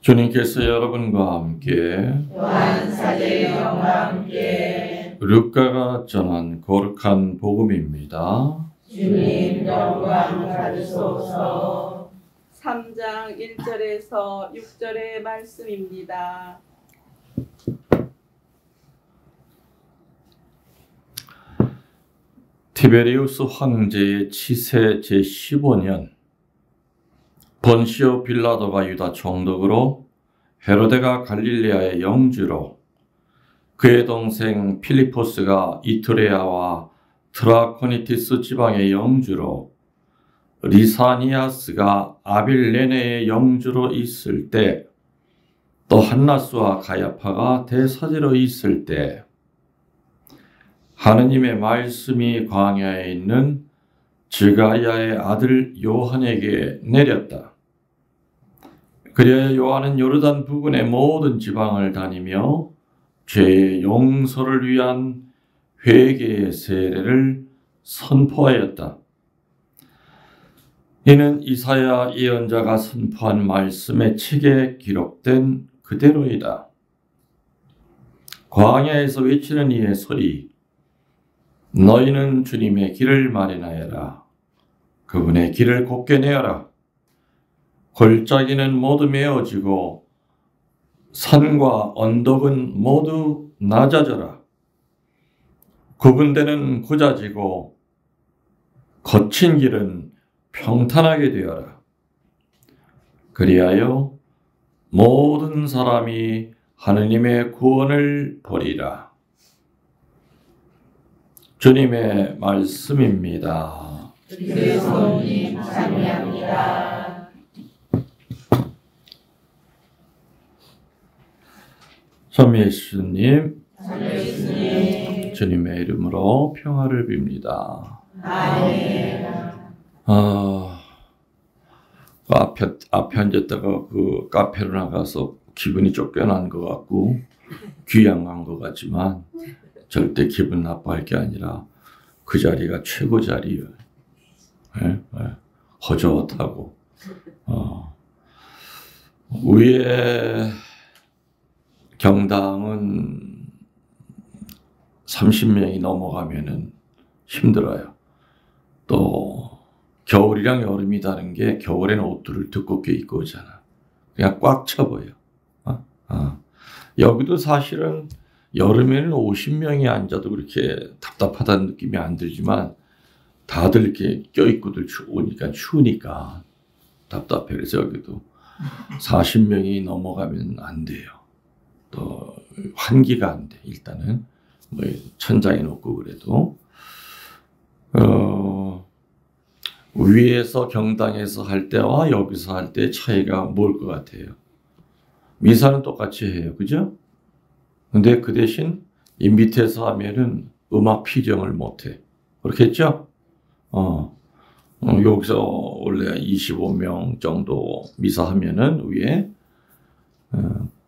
주님께서 여러분과 함께 또한 사제의 영과 함께 루카가 전한 거룩한 복음입니다. 주님 영광 받으소서. 3장 1절에서 6절의 말씀입니다. 티베리우스 황제의 치세 제15년 본시오 빌라도가 유다 총독으로, 헤로데가 갈릴레아의 영주로, 그의 동생 필리포스가 이투레아와 트라코니티스 지방의 영주로, 리사니아스가 아빌레네의 영주로 있을 때, 또 한나스와 가야파가 대사제로 있을 때, 하느님의 말씀이 광야에 있는 즈가야의 아들 요한에게 내렸다. 그리하여 요한은 요르단 부근의 모든 지방을 다니며 죄의 용서를 위한 회개의 세례를 선포하였다. 이는 이사야 예언자가 선포한 말씀의 책에 기록된 그대로이다. 광야에서 외치는 이의 소리, 너희는 주님의 길을 마련하여라. 그분의 길을 곧게 내어라. 골짜기는 모두 메어지고 산과 언덕은 모두 낮아져라. 구분대는 굳어지고 거친 길은 평탄하게 되어라. 그리하여 모든 사람이 하느님의 구원을 보리라. 주님의 말씀입니다. 그리스도님 찬양합니다. 참 예수님, 주님 주님의 이름으로 평화를 빕니다. 아멘. 앞에 앉았다가 그 카페로 나가서 기분이 쫓겨난 것 같고 귀양한 것 같지만 절대 기분 나빠할 게 아니라 그 자리가 최고 자리예요. 허젓하고 위에 경당은 30명이 넘어가면은 힘들어요. 또 겨울이랑 여름이 다른 게 겨울에는 옷들을 두껍게 입고 오잖아. 그냥 꽉 차보여. 여기도 사실은 여름에는 50명이 앉아도 그렇게 답답하다는 느낌이 안 들지만 다들 이렇게 껴입고들 오니까 추우니까 답답해. 그래서 여기도 40명이 넘어가면 안 돼요. 또 환기가 안 돼. 일단은 뭐 천장에 놓고 그래도 위에서 경당에서 할 때와 여기서 할 때 차이가 뭘 것 같아요? 미사는 똑같이 해요. 그죠? 근데 그 대신 이 밑에서 하면은 음악 피정을 못해. 그렇겠죠? 여기서 원래 25명 정도 미사하면은 위에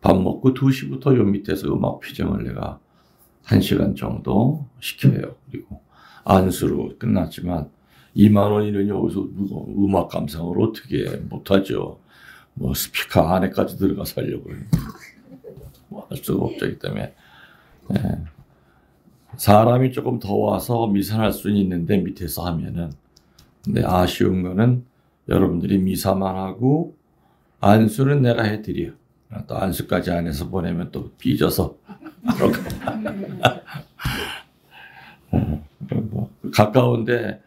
밥 먹고 2시부터 요 밑에서 음악 피정을 내가 1시간 정도 시켜요. 그리고 안수로 끝났지만 2만 원이면 여기서 음악 감상을 어떻게 못하죠. 뭐 스피커 안에까지 들어가서 하려고 뭐 할 수가 없기 때문에 사람이 조금 더 와서 미사할 수는 있는데 밑에서 하면은. 근데 아쉬운 거는 여러분들이 미사만 하고 안수는 내가 해드려. 또 안수까지 안 해서 보내면 또 삐져서 가까운데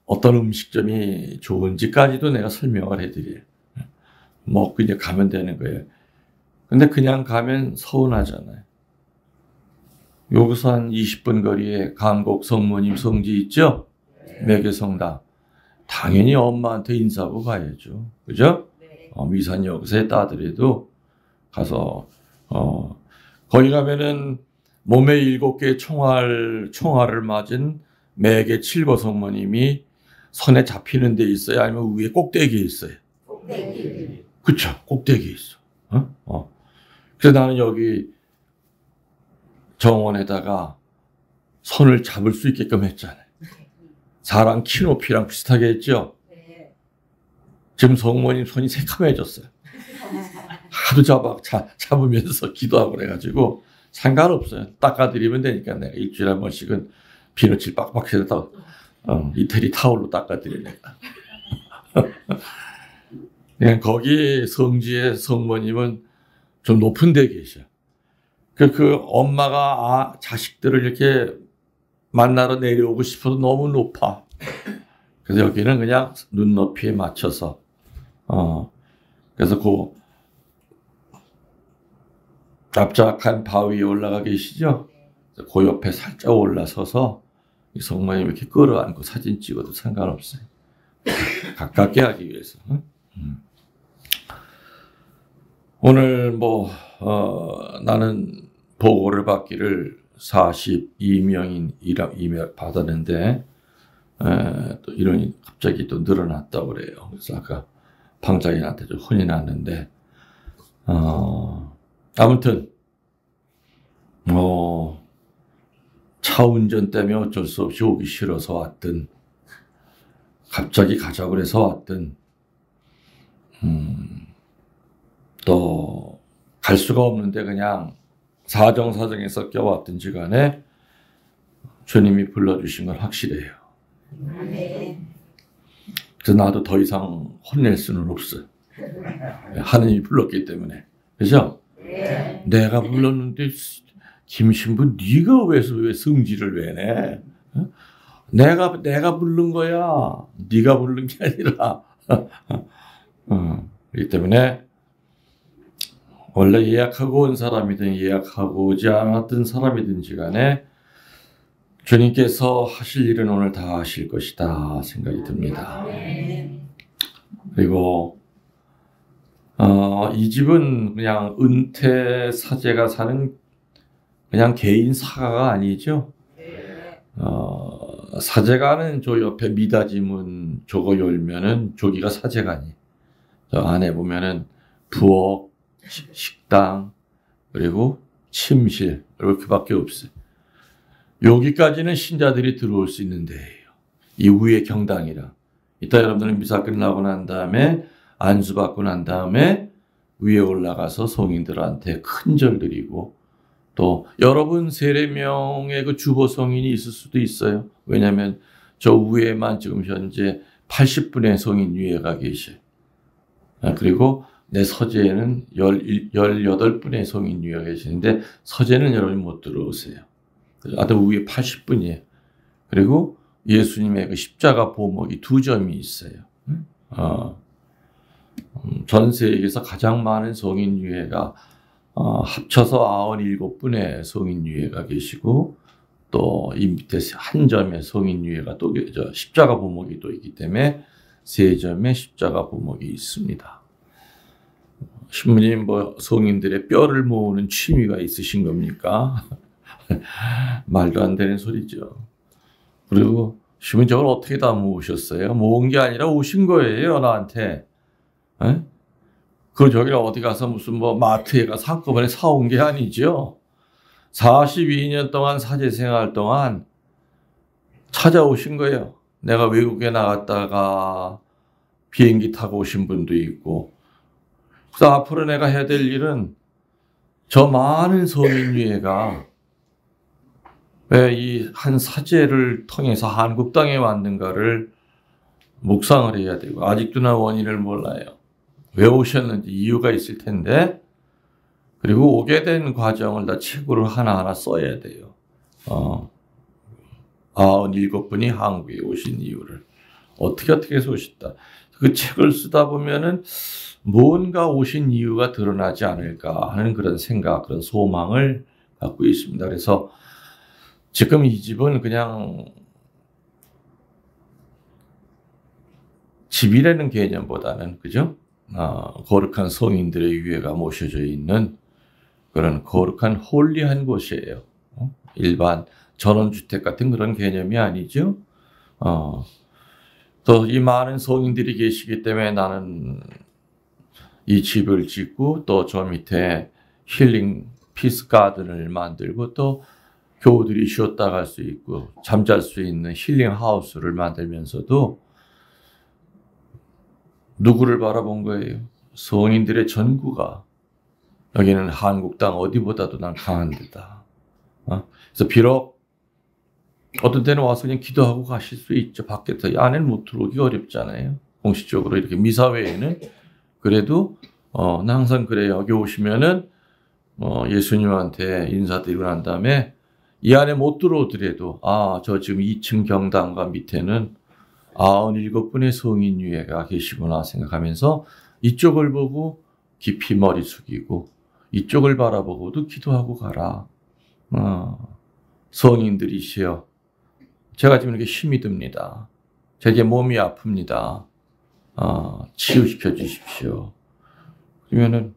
어떤 음식점이 좋은지까지도 내가 설명을 해드려요. 먹고 이제 가면 되는 거예요. 근데 그냥 가면 서운하잖아요. 여기서 한 20분 거리에 강곡 성모님 성지 있죠? 매개성당. 당연히 엄마한테 인사하고 가야죠. 그죠? 미산 여기서 했다 하더라도 가서 거기 가면은 몸에 7개의 총알을 맞은 매개 칠거 성모님이 손에 잡히는 데 있어요? 아니면 위에 꼭대기에 있어요? 꼭대기. 그쵸, 꼭대기에 있어. 그래서 나는 여기 정원에다가 손을 잡을 수 있게끔 했잖아요. 사람 키 높이랑 비슷하게 했죠? 지금 성모님 손이 새카매졌어요. 하도 잡으면서 기도하고 그래가지고 상관없어요. 닦아드리면 되니까 내가 일주일에 한 번씩은 비누칠 빡빡해서 이태리 타올로 닦아드려 내가. 그냥 거기 성지의 성모님은 좀 높은 데 계셔. 그 엄마가 자식들을 이렇게 만나러 내려오고 싶어도 너무 높아. 그래서 여기는 그냥 눈높이에 맞춰서 그래서 그 납작한 바위에 올라가 계시죠? 그 옆에 살짝 올라서서 이 성모님 이렇게 끌어안고 사진 찍어도 상관없어요. 가깝게 하기 위해서. 오늘 나는 보고를 받기를 42명인 이메일 받았는데 또 이런이 갑자기 또 늘어났다고 그래요. 그래서 아까 방장인한테 좀 혼이 났는데 아무튼 차 운전 때문에 어쩔 수 없이 오기 싫어서 왔든 갑자기 가자고 그래서 왔든 또 갈 수가 없는데 그냥 사정사정해서 껴왔든지 간에 주님이 불러주신 건 확실해요. 그래서 나도 더 이상 혼낼 수는 없어. 하느님이 불렀기 때문에. 그죠? 내가 불렀는데 김신부 네가 왜 성질을 왜 내? 내가 부른 거야. 네가 부른 게 아니라. 그렇기 때문에 원래 예약하고 온 사람이든 예약하고 오지 않았던 사람이든지 간에 주님께서 하실 일은 오늘 다 하실 것이다 생각이 듭니다. 그리고 이 집은 그냥 은퇴 사제가 사는 그냥 개인 사가가 아니죠. 사제가는 저 옆에 미닫이문 저거 열면은 저기가 사제관이. 저 안에 보면은 부엌, 식당, 그리고 침실 이렇게밖에 없어요. 여기까지는 신자들이 들어올 수 있는 데예요. 이 위에 경당이라. 이따 여러분들은 미사 끝나고 난 다음에 안수 받고 난 다음에 위에 올라가서 성인들한테 큰 절 드리고 또 여러분 세례명의 그 주보 성인이 있을 수도 있어요. 왜냐하면 저 위에만 지금 현재 80분의 성인 유예가 계셔요. 그리고 내 서재에는 18분의 성인 유예가 계시는데 서재는 여러분이 못 들어오세요. 하여튼 위에 80분이에요. 그리고 예수님의 그 십자가 보목이 2점이 있어요. 전 세계에서 가장 많은 성인 유예가 합쳐서 97분의 성인 유예가 계시고 또 이 밑에 한 점의 성인 유예가 또 십자가 보목이 또 있기 때문에 3점의 십자가 보목이 있습니다. 신부님 성인들의 뼈를 모으는 취미가 있으신 겁니까? 말도 안 되는 소리죠. 그리고 신부님 저걸 어떻게 다 모으셨어요? 모은 게 아니라 오신 거예요 나한테. 그리고 저기를 어디 가서 무슨 마트에 가서 한꺼번에 사온 게 아니죠. 42년 동안 사제 생활 동안 찾아오신 거예요. 내가 외국에 나갔다가 비행기 타고 오신 분도 있고. 그래서 앞으로 내가 해야 될 일은 저 많은 성인 유예가 왜 이 한 사제를 통해서 한국 땅에 왔는가를 묵상을 해야 되고 아직도 나 원인을 몰라요. 왜 오셨는지 이유가 있을 텐데 그리고 오게 된 과정을 다 책으로 하나하나 써야 돼요. 97분이 한국에 오신 이유를 어떻게 해서 오셨다. 그 책을 쓰다 보면은 뭔가 오신 이유가 드러나지 않을까 하는 그런 생각, 그런 소망을 갖고 있습니다. 그래서 지금 이 집은 그냥 집이라는 개념보다는 그죠? 거룩한 성인들의 유해가 모셔져 있는 그런 거룩한 홀리한 곳이에요. 일반 전원주택 같은 그런 개념이 아니죠. 또 이 많은 성인들이 계시기 때문에 나는 이 집을 짓고 또 저 밑에 힐링 피스 가든을 만들고 또 교우들이 쉬었다 갈 수 있고 잠잘 수 있는 힐링 하우스를 만들면서도 누구를 바라본 거예요? 성인들의 전구가 여기는 한국당 어디보다도 난 강한 데다. 그래서 비록 어떤 때는 와서 그냥 기도하고 가실 수 있죠. 밖에서 안에는 못 들어오기 어렵잖아요. 공식적으로 이렇게 미사 외에는. 그래도 나 항상 그래요. 여기 오시면은 예수님한테 인사드리고 난 다음에 이 안에 못 들어오더라도 저 지금 2층 경당과 밑에는 97분의 성인 유해가 계시구나 생각하면서 이쪽을 보고 깊이 머리 숙이고 이쪽을 바라보고도 기도하고 가라. 성인들이시여, 제가 지금 이렇게 힘이 듭니다. 제게 몸이 아픕니다. 치유시켜 주십시오. 그러면은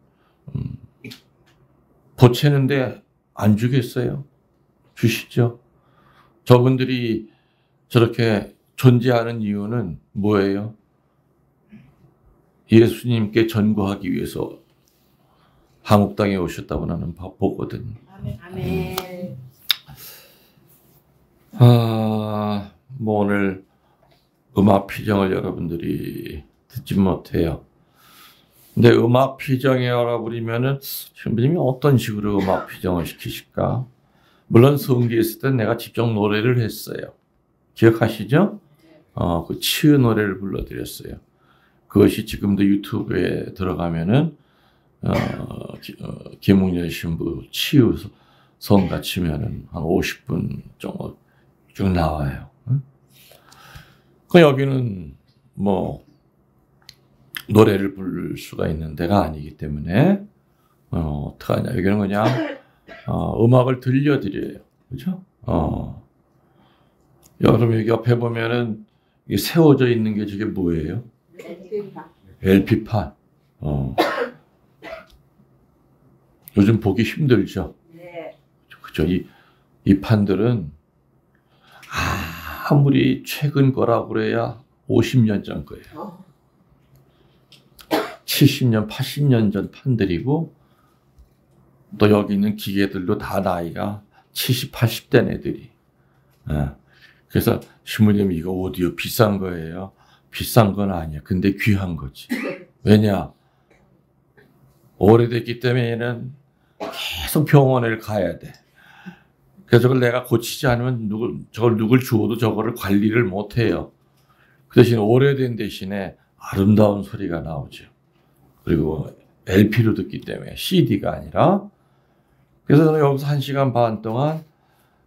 보채는데 안 주겠어요? 주시죠. 저분들이 저렇게 존재하는 이유는 뭐예요? 예수님께 전구하기 위해서 한국 땅에 오셨다고 나는 보거든. 아멘. 뭐 오늘 음악 피정을 여러분들이 듣지 못해요. 근데 음악 피정에 알아버리면은 신부님이 어떤 식으로 음악 피정을 시키실까? 물론 성기에 있을 때 내가 직접 노래를 했어요. 기억하시죠? 그 치유 노래를 불러드렸어요. 그것이 지금도 유튜브에 들어가면은 김웅열 신부 치유 성가 치면은 한 50분 정도 쭉 나와요. 그 여기는 뭐 노래를 부를 수가 있는 데가 아니기 때문에 어떡하냐. 여기는 그냥 음악을 들려드려요. 그죠? 여러분 여기 옆에 보면은 이게 세워져 있는 게 저게 뭐예요? LP판. 요즘 보기 힘들죠? 네. 그죠? 이 판들은 아무리 최근 거라고 그래야 50년 전 거예요. 70년, 80년 전 판들이고 또 여기 있는 기계들도 다 나이가 70, 80된 애들이. 그래서 신부님 이거 오디오 비싼 거예요. 비싼 건 아니야. 근데 귀한 거지. 왜냐? 오래됐기 때문에 얘는 계속 병원을 가야 돼. 그래서 저걸 내가 고치지 않으면 누굴 주어도 저거를 관리를 못 해요. 그 대신 오래된 대신에 아름다운 소리가 나오죠. 그리고 LP로 듣기 때문에 CD가 아니라. 그래서 저는 여기서 1시간 반 동안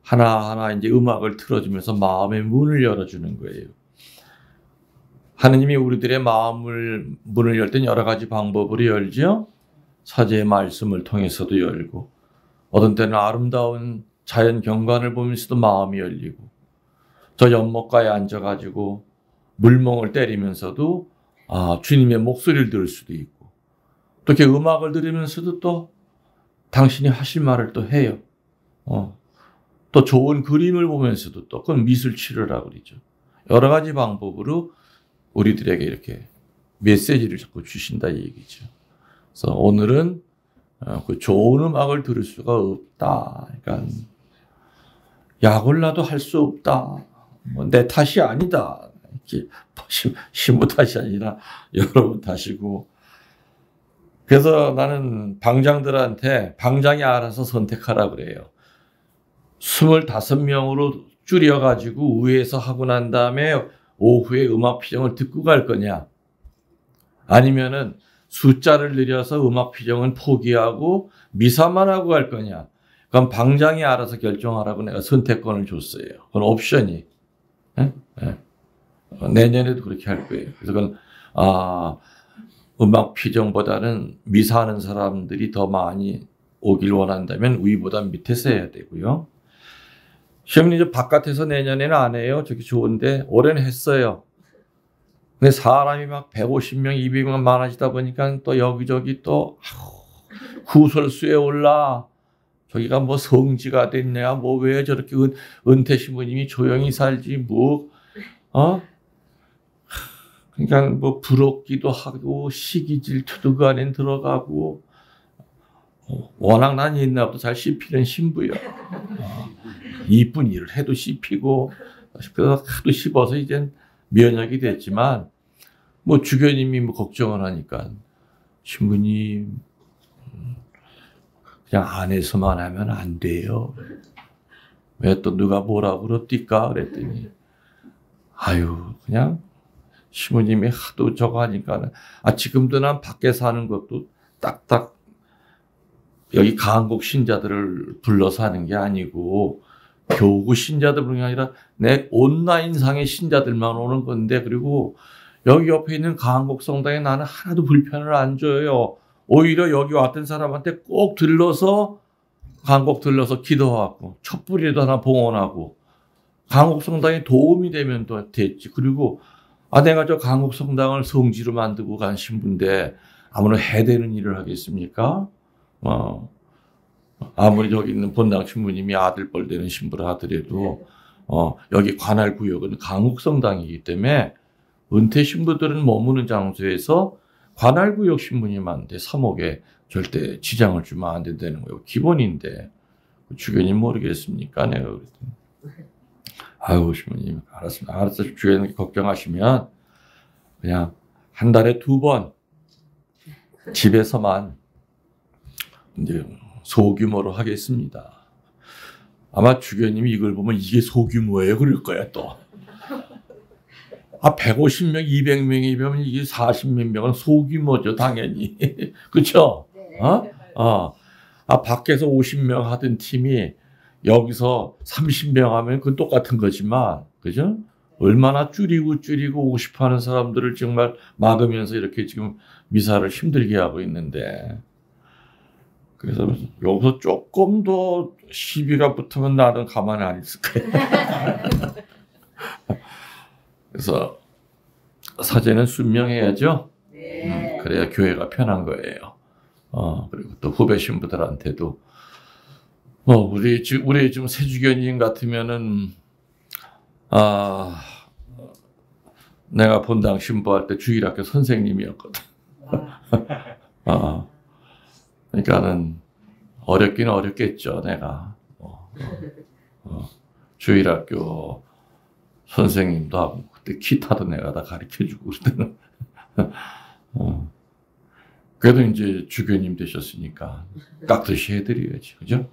하나하나 이제 음악을 틀어주면서 마음의 문을 열어주는 거예요. 하느님이 우리들의 문을 열 땐 여러 가지 방법으로 열죠. 사제의 말씀을 통해서도 열고, 어떤 때는 아름다운 자연 경관을 보면서도 마음이 열리고, 저 연못가에 앉아가지고 물멍을 때리면서도 주님의 목소리를 들을 수도 있고, 또 이렇게 음악을 들으면서도 또 당신이 하실 말을 또 해요. 또 좋은 그림을 보면서도 또 그건 미술 치료라고 그러죠. 여러 가지 방법으로 우리들에게 이렇게 메시지를 자꾸 주신다 이 얘기죠. 그래서 오늘은 그 좋은 음악을 들을 수가 없다. 그러니까 약을 놔도 할 수 없다. 뭐 내 탓이 아니다. 이렇게 신부 탓이 아니라 여러분 탓이고. 그래서 나는 방장들한테 방장이 알아서 선택하라 그래요. 25명으로 줄여가지고 위에서 하고 난 다음에 오후에 음악 피정을 듣고 갈 거냐. 아니면은 숫자를 늘려서 음악 피정은 포기하고 미사만 하고 갈 거냐. 그럼 방장이 알아서 결정하라고 내가 선택권을 줬어요. 그건 옵션이. 내년에도 그렇게 할 거예요. 그래서 그건 음악 피정보다는 미사하는 사람들이 더 많이 오길 원한다면 위보다 밑에서 해야 되고요. 시험님 저 바깥에서 내년에는 안 해요. 저기 좋은데 올해는 했어요. 근데 사람이 막 150명, 200명 많아지다 보니까 또 여기저기 또 구설수에 올라. 저기가 뭐 성지가 됐냐, 뭐 왜 저렇게 은퇴 신부님이 조용히 살지, 그러니까 뭐 부럽기도 하고 시기 질투도 그 안에 들어가고. 워낙 난 옛날부터 잘 씹히는 신부요. 이쁜 일을 해도 씹히고, 그래서 하도 씹어서 이젠 면역이 됐지만, 뭐 주교님이 뭐 걱정을 하니까 신부님, 그냥 안에서만 하면 안 돼요. 왜 또 누가 뭐라 그럽니까? 그랬더니, 아유, 그냥 신부님이 하도 저거 하니까, 지금도 난 밖에서 하는 것도 딱딱 여기 가한국 신자들을 불러서 하는 게 아니고, 교구 신자들 부르는 게 아니라 내 온라인상의 신자들만 오는 건데, 그리고 여기 옆에 있는 가한국 성당에 나는 하나도 불편을 안 줘요. 오히려 여기 왔던 사람한테 꼭 들러서 가한국 들러서 기도하고 촛불이라도 하나 봉헌하고 가한국 성당에 도움이 되면 또 됐지. 그리고 내가 저 가한국 성당을 성지로 만들고 간 신부인데 아무나 해되는 일을 하겠습니까? 아무리 저기 있는 본당 신부님이 아들뻘 되는 신부라 하더라도 여기 관할 구역은 가한국 성당이기 때문에 은퇴 신부들은 머무는 장소에서 관할구역 신부님한테 사목에 절대 지장을 주면 안 된다는 거예요. 기본인데 주교님 모르겠습니까? 내가 그랬더니 아유 신부님 알았습니다. 알았어. 주교님 걱정하시면 그냥 한 달에 2번 집에서만 이제 소규모로 하겠습니다. 아마 주교님이 이걸 보면 이게 소규모예요 그럴 거야 또. 150명, 200명이면 이게 40몇 명은 소규모죠, 당연히. 그쵸? 밖에서 50명 하던 팀이 여기서 30명 하면 그건 똑같은 거지만, 그죠? 얼마나 줄이고 오고 싶어 하는 사람들을 정말 막으면서 이렇게 지금 미사를 힘들게 하고 있는데. 그래서 여기서 조금 더 시비가 붙으면 나는 가만히 안 있을 거야. 그래서 사제는 순명해야죠. 네. 그래야 교회가 편한 거예요. 그리고 또 후배 신부들한테도 우리 지금 세주교님 같으면은 내가 본당 신부할 때 주일학교 선생님이었거든. 그러니까는 어렵긴 어렵겠죠, 내가. 주일학교 선생님도 하고, 그때 기타도 내가 다 가르쳐주고, 그때는. 그래도 이제 주교님 되셨으니까, 깍듯이 해드려야지, 그죠?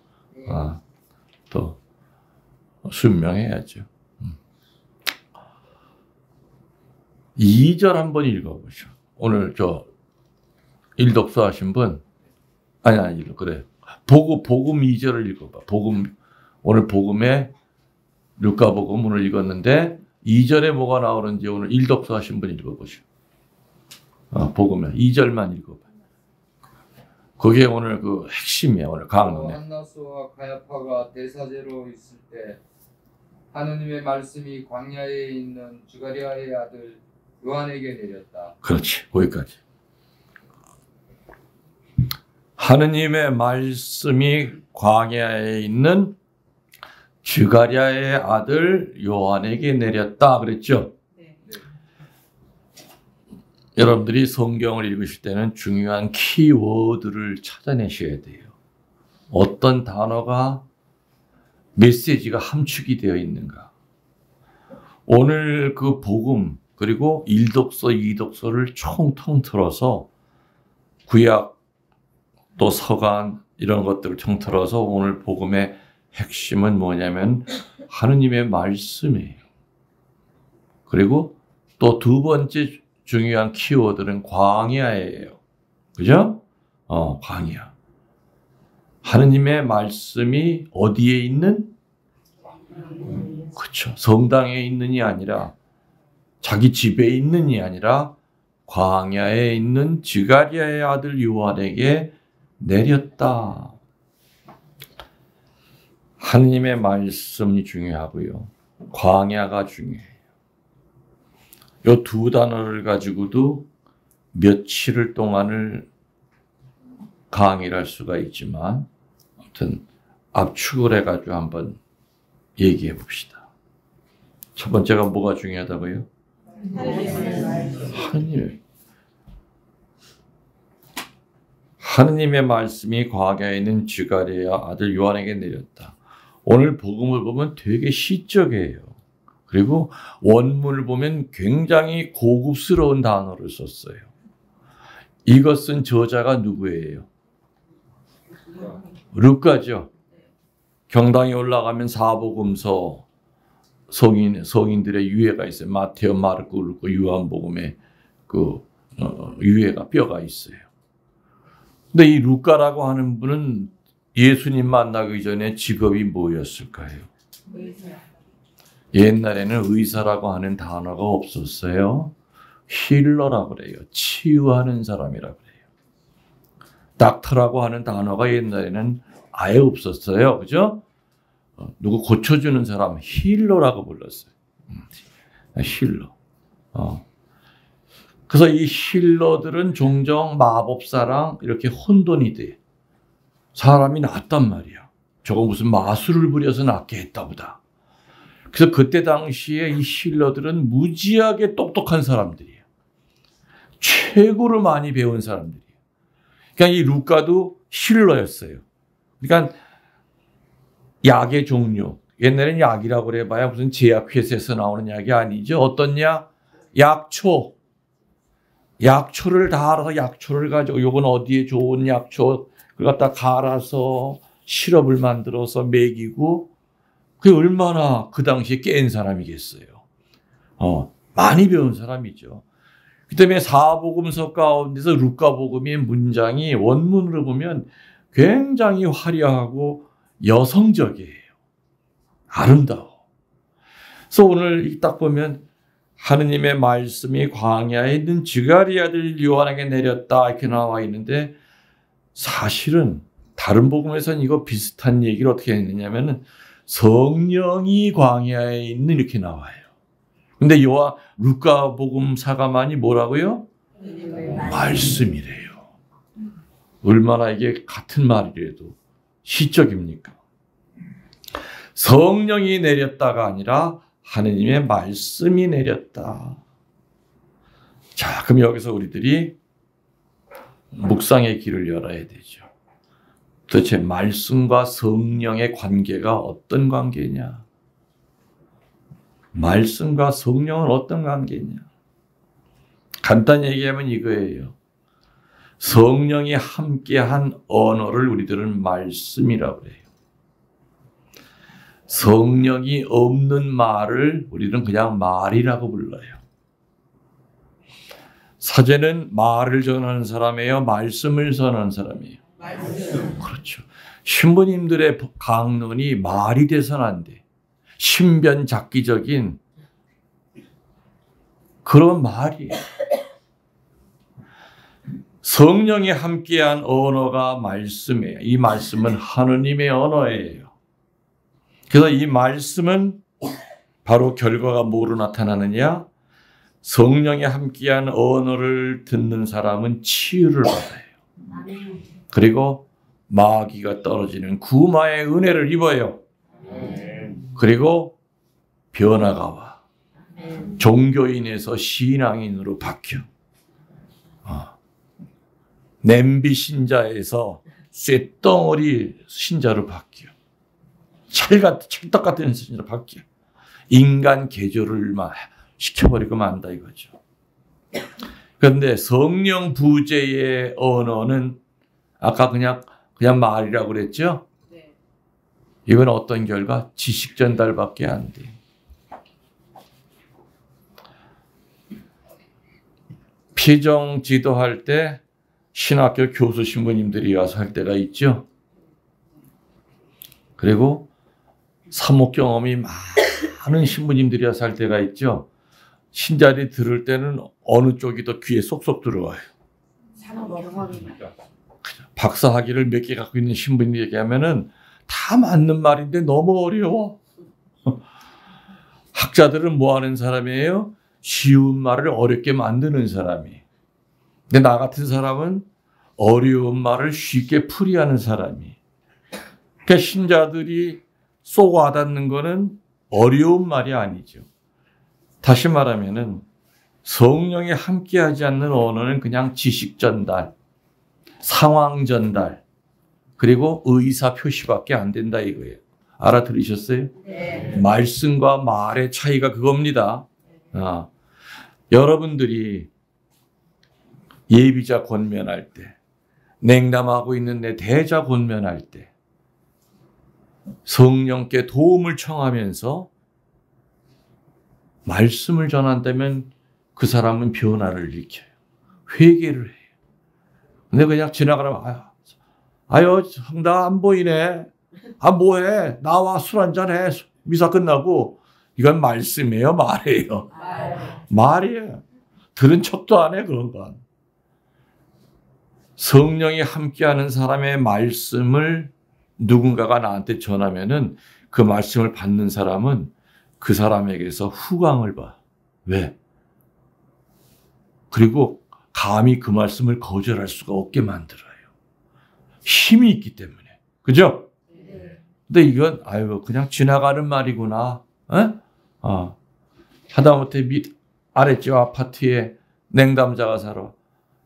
또, 순명해야죠. 2절 한번 읽어보죠. 오늘 일독서 하신 분, 그래. 복음 2절을 읽어봐. 오늘 복음에 루카복음 오늘 읽었는데 2절에 뭐가 나오는지 오늘 일독서 하신 분 읽어보시오. 복음에 2절만 읽어봐. 그게 오늘 그 핵심이야. 오늘 강론에. 한나스와 가야파가 대사제로 있을 때 하느님의 말씀이 광야에 있는 주가랴의 아들 요한에게 내렸다. 그렇지. 거기까지. 하느님의 말씀이 광야에 있는 주가랴의 아들 요한에게 내렸다 그랬죠. 네. 여러분들이 성경을 읽으실 때는 중요한 키워드를 찾아내셔야 돼요. 어떤 단어가 메시지가 함축이 되어 있는가. 오늘 그 복음 그리고 1독서 2독서를 총통 틀어서 구약 또 서간 이런 것들을 통틀어서 오늘 복음의 핵심은 뭐냐면 하느님의 말씀이에요. 그리고 또 두 번째 중요한 키워드는 광야예요. 그죠? 광야. 하느님의 말씀이 어디에 있는? 그렇죠. 성당에 있는이 아니라 자기 집에 있는이 아니라 광야에 있는 지가랴의 아들 요한에게 내렸다. 하느님의 말씀이 중요하고요. 광야가 중요해요. 이 두 단어를 가지고도 며칠 동안을 강의를 할 수가 있지만 아무튼 압축을 해가지고 한번 얘기해 봅시다. 첫 번째가 뭐가 중요하다고요? 하느님의 말씀이 광야에 있는 지가랴의 아들 요한에게 내렸다. 오늘 복음을 보면 되게 시적이에요. 그리고 원문을 보면 굉장히 고급스러운 단어를 썼어요. 이것은 저자가 누구예요? 루카죠. 경당에 올라가면 사복음서 성인들의 유해가 있어요. 마테오, 마르코, 루카, 요한복음에 그 유해가 뼈가 있어요. 근데 이 루카라고 하는 분은 예수님 만나기 전에 직업이 뭐였을까요? 옛날에는 의사라고 하는 단어가 없었어요. 힐러라고 그래요. 치유하는 사람이라고 그래요. 닥터라고 하는 단어가 옛날에는 아예 없었어요. 그죠? 누구 고쳐주는 사람 힐러라고 불렀어요. 힐러. 그래서 이 힐러들은 종종 마법사랑 이렇게 혼돈이 돼. 사람이 낫단 말이야. 저거 무슨 마술을 부려서 낫게 했다 보다. 그래서 그때 당시에 이 힐러들은 무지하게 똑똑한 사람들이에요. 최고로 많이 배운 사람들이에요. 그러니까 이 루카도 힐러였어요. 그러니까 약의 종류. 옛날에는 약이라고 그래봐야 무슨 제약회사에서 나오는 약이 아니죠. 어떤 약? 약초. 약초를 다 알아서 약초를 가지고 요건 어디에 좋은 약초 그걸 갖다 갈아서 시럽을 만들어서 먹이고 그게 얼마나 그 당시에 깬 사람이겠어요. 많이 배운 사람이죠. 그 때문에 사복음서 가운데서 루카복음의 문장이 원문으로 보면 굉장히 화려하고 여성적이에요. 아름다워. 그래서 오늘 딱 보면 하느님의 말씀이 광야에 있는 지가리 아들 요한에게 내렸다 이렇게 나와 있는데 사실은 다른 복음에서는 이거 비슷한 얘기를 어떻게 했느냐면 성령이 광야에 있는 이렇게 나와요. 근데 루카 복음사가만이 뭐라고요? 말씀이래요. 얼마나 이게 같은 말이라도 시적입니까? 성령이 내렸다가 아니라 하느님의 말씀이 내렸다. 자, 그럼 여기서 우리들이 묵상의 길을 열어야 되죠. 도대체 말씀과 성령의 관계가 어떤 관계냐? 말씀과 성령은 어떤 관계냐? 간단히 얘기하면 이거예요. 성령이 함께한 언어를 우리들은 말씀이라고 해요. 성령이 없는 말을 우리는 그냥 말이라고 불러요. 사제는 말을 전하는 사람이에요? 말씀을 전하는 사람이에요? 말씀. 그렇죠. 신부님들의 강론이 말이 돼서는 안 돼. 신변잡기적인 그런 말이에요. 성령이 함께한 언어가 말씀이에요. 이 말씀은 하느님의 언어예요. 그래서 이 말씀은 바로 결과가 뭐로 나타나느냐? 성령이 함께한 언어를 듣는 사람은 치유를 받아요. 그리고 마귀가 떨어지는 구마의 은혜를 입어요. 그리고 변화가 와. 종교인에서 신앙인으로 바뀌어. 냄비 신자에서 쇳덩어리 신자로 바뀌어. 찰떡 같은 신자로 바뀌어. 인간 개조를 막 시켜버리고 만다 이거죠. 그런데 성령 부재의 언어는 아까 그냥 말이라고 그랬죠? 이건 어떤 결과? 지식 전달밖에 안 돼. 피정 지도할 때 신학교 교수 신부님들이 와서 할 때가 있죠. 그리고 사목 경험이 많은 신부님들이 와서 할 때가 있죠. 신자들이 들을 때는 어느 쪽이 더 귀에 쏙쏙 들어와요. 박사 학위를 몇 개 갖고 있는 신부님 얘기하면은 다 맞는 말인데 너무 어려워. 학자들은 뭐 하는 사람이에요? 쉬운 말을 어렵게 만드는 사람이. 근데 나 같은 사람은 어려운 말을 쉽게 풀이하는 사람이. 그러니까 신자들이 쏙 와닿는 거는 어려운 말이 아니죠. 다시 말하면은 성령이 함께하지 않는 언어는 그냥 지식 전달, 상황 전달, 그리고 의사 표시밖에 안 된다 이거예요. 알아들으셨어요? 네. 말씀과 말의 차이가 그겁니다. 여러분들이 예비자 권면할 때, 냉담하고 있는 내 대자 권면할 때 성령께 도움을 청하면서 말씀을 전한다면 그 사람은 변화를 일으켜요. 회개를 해요. 근데 그냥 지나가면 아유 성당 안 보이네. 아 뭐해? 나와 술 한잔해. 미사 끝나고. 이건 말씀이에요? 말이에요? 말이에요. 들은 척도 안 해 그런 건. 성령이 함께하는 사람의 말씀을 누군가가 나한테 전하면은 그 말씀을 받는 사람은 그 사람에게서 후광을 봐. 왜? 그리고 감히 그 말씀을 거절할 수가 없게 만들어요. 힘이 있기 때문에. 그죠? 근데 이건 아유 그냥 지나가는 말이구나. 하다못해 아랫집 아파트에 냉담자가 살아.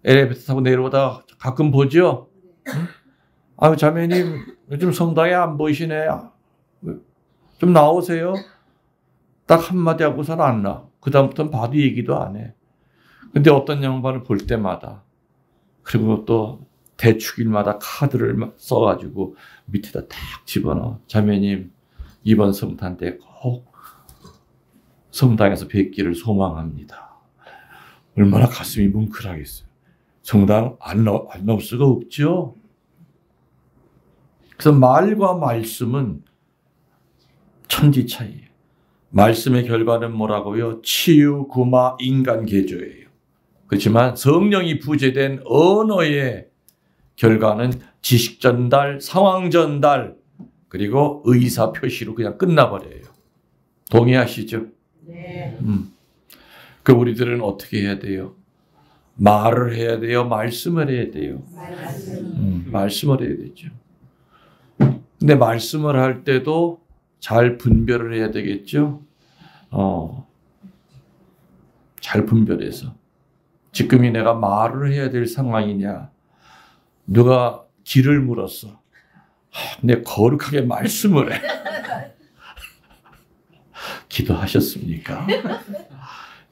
엘리베이터 타고 내려오다가 가끔 보죠? 아유 자매님 요즘 성당에 안 보이시네. 좀 나오세요. 딱 한마디 하고서는 안 나. 그 다음부터는 봐도 얘기도 안 해. 근데 어떤 양반을 볼 때마다 그리고 또 대축일마다 카드를 써가지고 밑에다 탁 집어넣어. 자매님 이번 성탄 때 꼭 성당에서 뵙기를 소망합니다. 얼마나 가슴이 뭉클하겠어요. 성당 안 넣을 수가 없죠. 그래서 말과 말씀은 천지 차이예요. 말씀의 결과는 뭐라고요? 치유, 구마, 인간 개조예요. 그렇지만 성령이 부재된 언어의 결과는 지식 전달, 상황 전달, 그리고 의사 표시로 그냥 끝나버려요. 동의하시죠? 네. 그 우리들은 어떻게 해야 돼요? 말을 해야 돼요? 말씀을 해야 돼요? 말씀을 해야 되죠. 근데 말씀을 할 때도 잘 분별을 해야 되겠죠? 잘 분별해서. 지금이 내가 말을 해야 될 상황이냐? 누가 길을 물었어. 내 거룩하게 말씀을 해. 기도하셨습니까?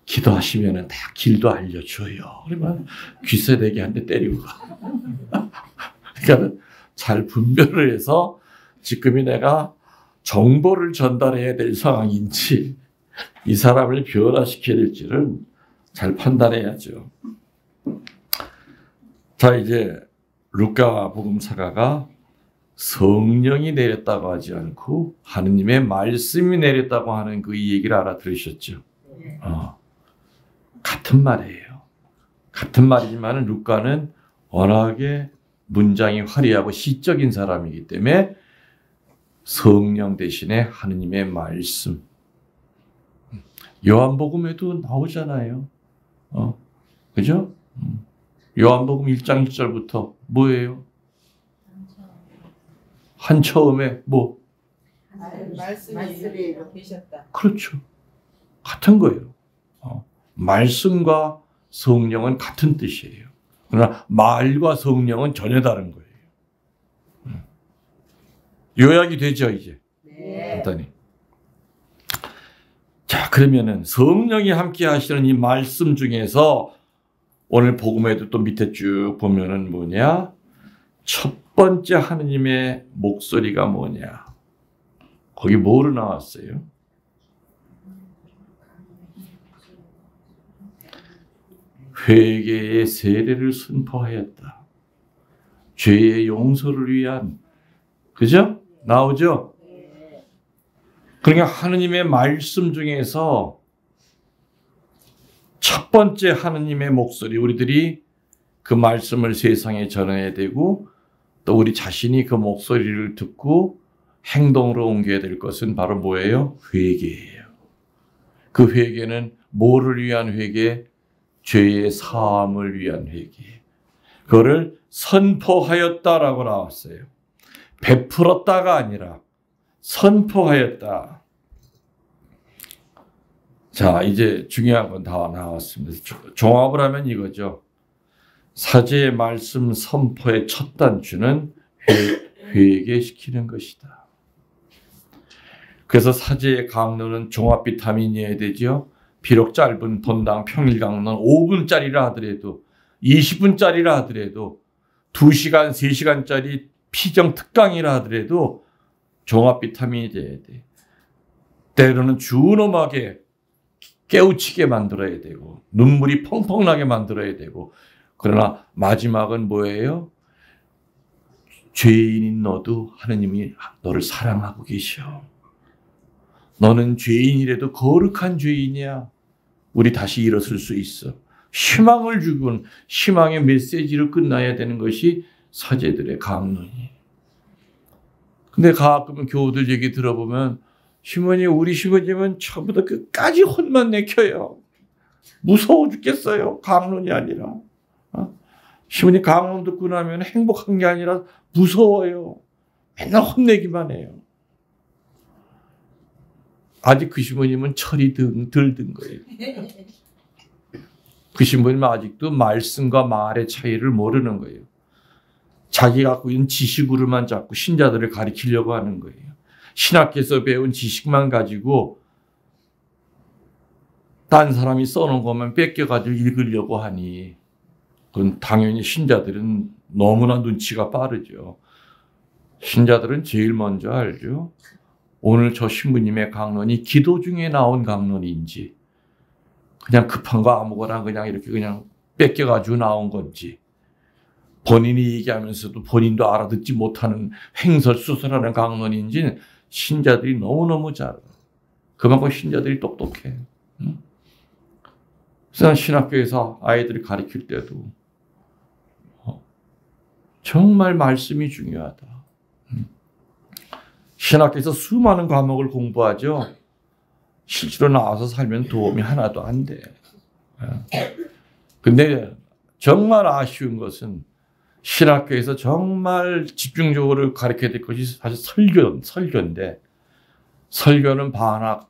기도하시면 다 길도 알려줘요. 그러면 귀세대게 한 대 때리고 가. 그러니까 잘 분별을 해서 지금이 내가 정보를 전달해야 될 상황인지 이 사람을 변화시켜야 될지를 잘 판단해야죠. 자, 이제 루카 복음사가가 성령이 내렸다고 하지 않고 하느님의 말씀이 내렸다고 하는 그 이 얘기를 알아들으셨죠? 같은 말이에요. 같은 말이지만 루카는 워낙에 문장이 화려하고 시적인 사람이기 때문에 성령 대신에 하느님의 말씀. 요한복음에도 나오잖아요. 그죠? 요한복음 1장 1절부터 뭐예요? 한 처음에 뭐? 말씀이 계셨다. 그렇죠. 같은 거예요. 말씀과 성령은 같은 뜻이에요. 그러나 말과 성령은 전혀 다른 거예요. 요약이 되죠, 이제? 네. 간단히. 자, 그러면은 성령이 함께 하시는 이 말씀 중에서 오늘 복음에도 또 밑에 쭉 보면은 뭐냐? 첫 번째 하느님의 목소리가 뭐냐? 거기 뭐로 나왔어요? 회개의 세례를 선포하였다. 죄의 용서를 위한, 그죠? 나오죠? 그러니까 하느님의 말씀 중에서 첫 번째 하느님의 목소리, 우리들이 그 말씀을 세상에 전해야 되고 또 우리 자신이 그 목소리를 듣고 행동으로 옮겨야 될 것은 바로 뭐예요? 회개예요. 그 회개는 뭐를 위한 회개? 죄의 사함을 위한 회개. 그거를 선포하였다라고 나왔어요. 베풀었다가 아니라 선포하였다. 자, 이제 중요한 건 다 나왔습니다. 종합을 하면 이거죠. 사제의 말씀 선포의 첫 단추는 회개시키는 것이다. 그래서 사제의 강론은 종합 비타민이어야 되죠. 비록 짧은 본당 평일 강론 5분짜리라 하더라도 20분짜리라 하더라도 2시간, 3시간짜리 피정 특강이라 하더라도 종합 비타민이 돼야 돼. 때로는 준엄하게 깨우치게 만들어야 되고 눈물이 펑펑 나게 만들어야 되고 그러나 마지막은 뭐예요? 죄인인 너도 하느님이 너를 사랑하고 계셔. 너는 죄인이라도 거룩한 죄인이야. 우리 다시 일어설 수 있어. 희망을 주군 희망의 메시지로 끝나야 되는 것이 사제들의 강론이. 근데 가끔 교우들 얘기 들어보면 시모님, 우리 시모님은 처음부터 끝까지 혼만 내켜요. 무서워 죽겠어요. 강론이 아니라. 시모님 강론 듣고 나면 행복한 게 아니라 무서워요. 맨날 혼내기만 해요. 아직 그 시모님은 철이 덜 든 거예요. 그 시모님은 아직도 말씀과 말의 차이를 모르는 거예요. 자기가 갖고 있는 지식으로만 자꾸 신자들을 가리키려고 하는 거예요. 신학에서 배운 지식만 가지고 딴 사람이 써놓은 것만 뺏겨가지고 읽으려고 하니 그건 당연히 신자들은 너무나 눈치가 빠르죠. 신자들은 제일 먼저 알죠. 오늘 저 신부님의 강론이 기도 중에 나온 강론인지 그냥 급한 거 아무거나 그냥 이렇게 그냥 뺏겨가지고 나온 건지 본인이 얘기하면서도 본인도 알아듣지 못하는 횡설수설하는 강론인지는 신자들이 너무너무 잘 알아요. 그만큼 신자들이 똑똑해. 그래서 신학교에서 아이들을 가르칠 때도 정말 말씀이 중요하다. 신학교에서 수많은 과목을 공부하죠. 실제로 나와서 살면 도움이 하나도 안 돼. 근데 정말 아쉬운 것은 신학교에서 정말 집중적으로 가르쳐야 될 것이 사실 설교인데 설교는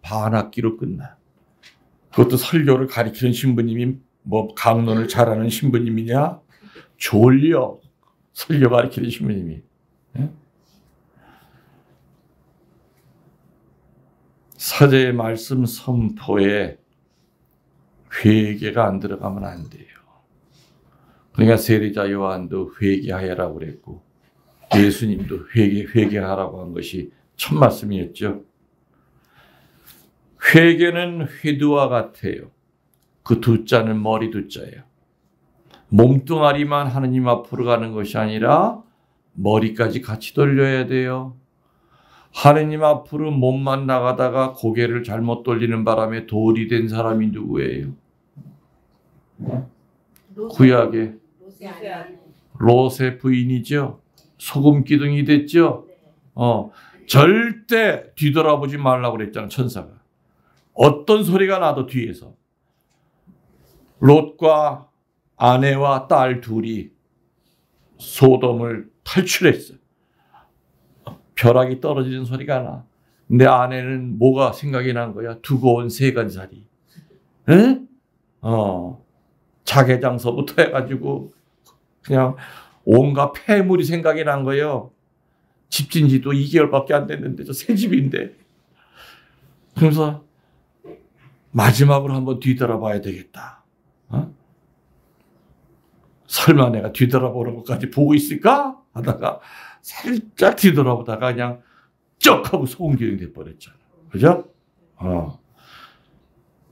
반학기로 끝나. 그것도 설교를 가르치는 신부님이 뭐 강론을 잘하는 신부님이냐? 졸려. 설교 가르치는 신부님이. 사제의 말씀 선포에 회개가 안 들어가면 안 돼요. 그러니까 세례자 요한도 회개하여라고 그랬고 예수님도 회개하라고 한 것이 첫 말씀이었죠. 회개는 회두와 같아요. 그 두자는 머리 두자예요. 몸뚱아리만 하느님 앞으로 가는 것이 아니라 머리까지 같이 돌려야 돼요. 하느님 앞으로 몸만 나가다가 고개를 잘못 돌리는 바람에 돌이 된 사람이 누구예요? 구약의 롯의 부인이죠. 소금 기둥이 됐죠. 절대 뒤돌아보지 말라고 그랬잖아, 천사가. 어떤 소리가 나도 뒤에서. 롯과 아내와 딸 둘이 소돔을 탈출했어. 벼락이 떨어지는 소리가 나. 내 아내는 뭐가 생각이 난 거야? 두고 온 세간살이. 에? 자개장서부터 해가지고 그냥 온갖 폐물이 생각이 난 거예요. 집진지도 2개월밖에 안 됐는데 저 새 집인데. 그래서 마지막으로 한번 뒤돌아봐야 되겠다. 설마 내가 뒤돌아보는 것까지 보고 있을까? 하다가 살짝 뒤돌아보다가 그냥 쩍 하고 소금기둥이 돼버렸잖아. 그죠?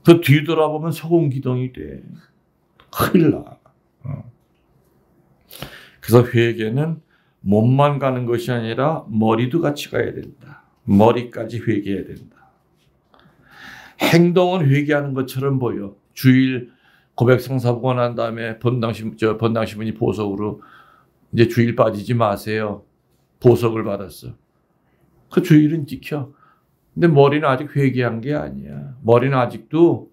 그 뒤돌아보면 소금기둥이 돼. 큰일 나. 그래서 회개는 몸만 가는 것이 아니라 머리도 같이 가야 된다. 머리까지 회개해야 된다. 행동은 회개하는 것처럼 보여. 주일 고백성사 보고 난 다음에 번당신분이 보석으로 이제 주일 빠지지 마세요. 보석을 받았어. 그 주일은 지켜. 근데 머리는 아직 회개한 게 아니야. 머리는 아직도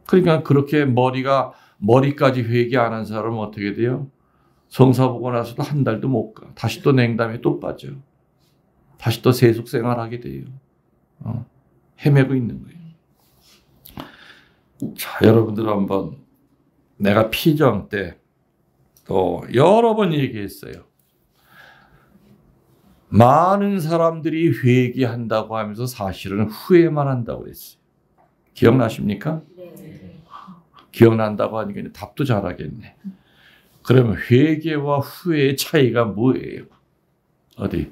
그러니까 그렇게 머리까지 회개 안 한 사람은 어떻게 돼요? 성사 보고 나서도 한 달도 못 가. 다시 또 냉담에 또 빠져. 다시 또 세속 생활하게 돼요. 헤매고 있는 거예요. 자, 여러분들 한번 내가 피정 때 또 여러 번 얘기했어요. 많은 사람들이 회개한다고 하면서 사실은 후회만 한다고 했어요. 기억나십니까? 네. 기억난다고 하니까 답도 잘하겠네. 그러면 회개와 후회의 차이가 뭐예요? 어디?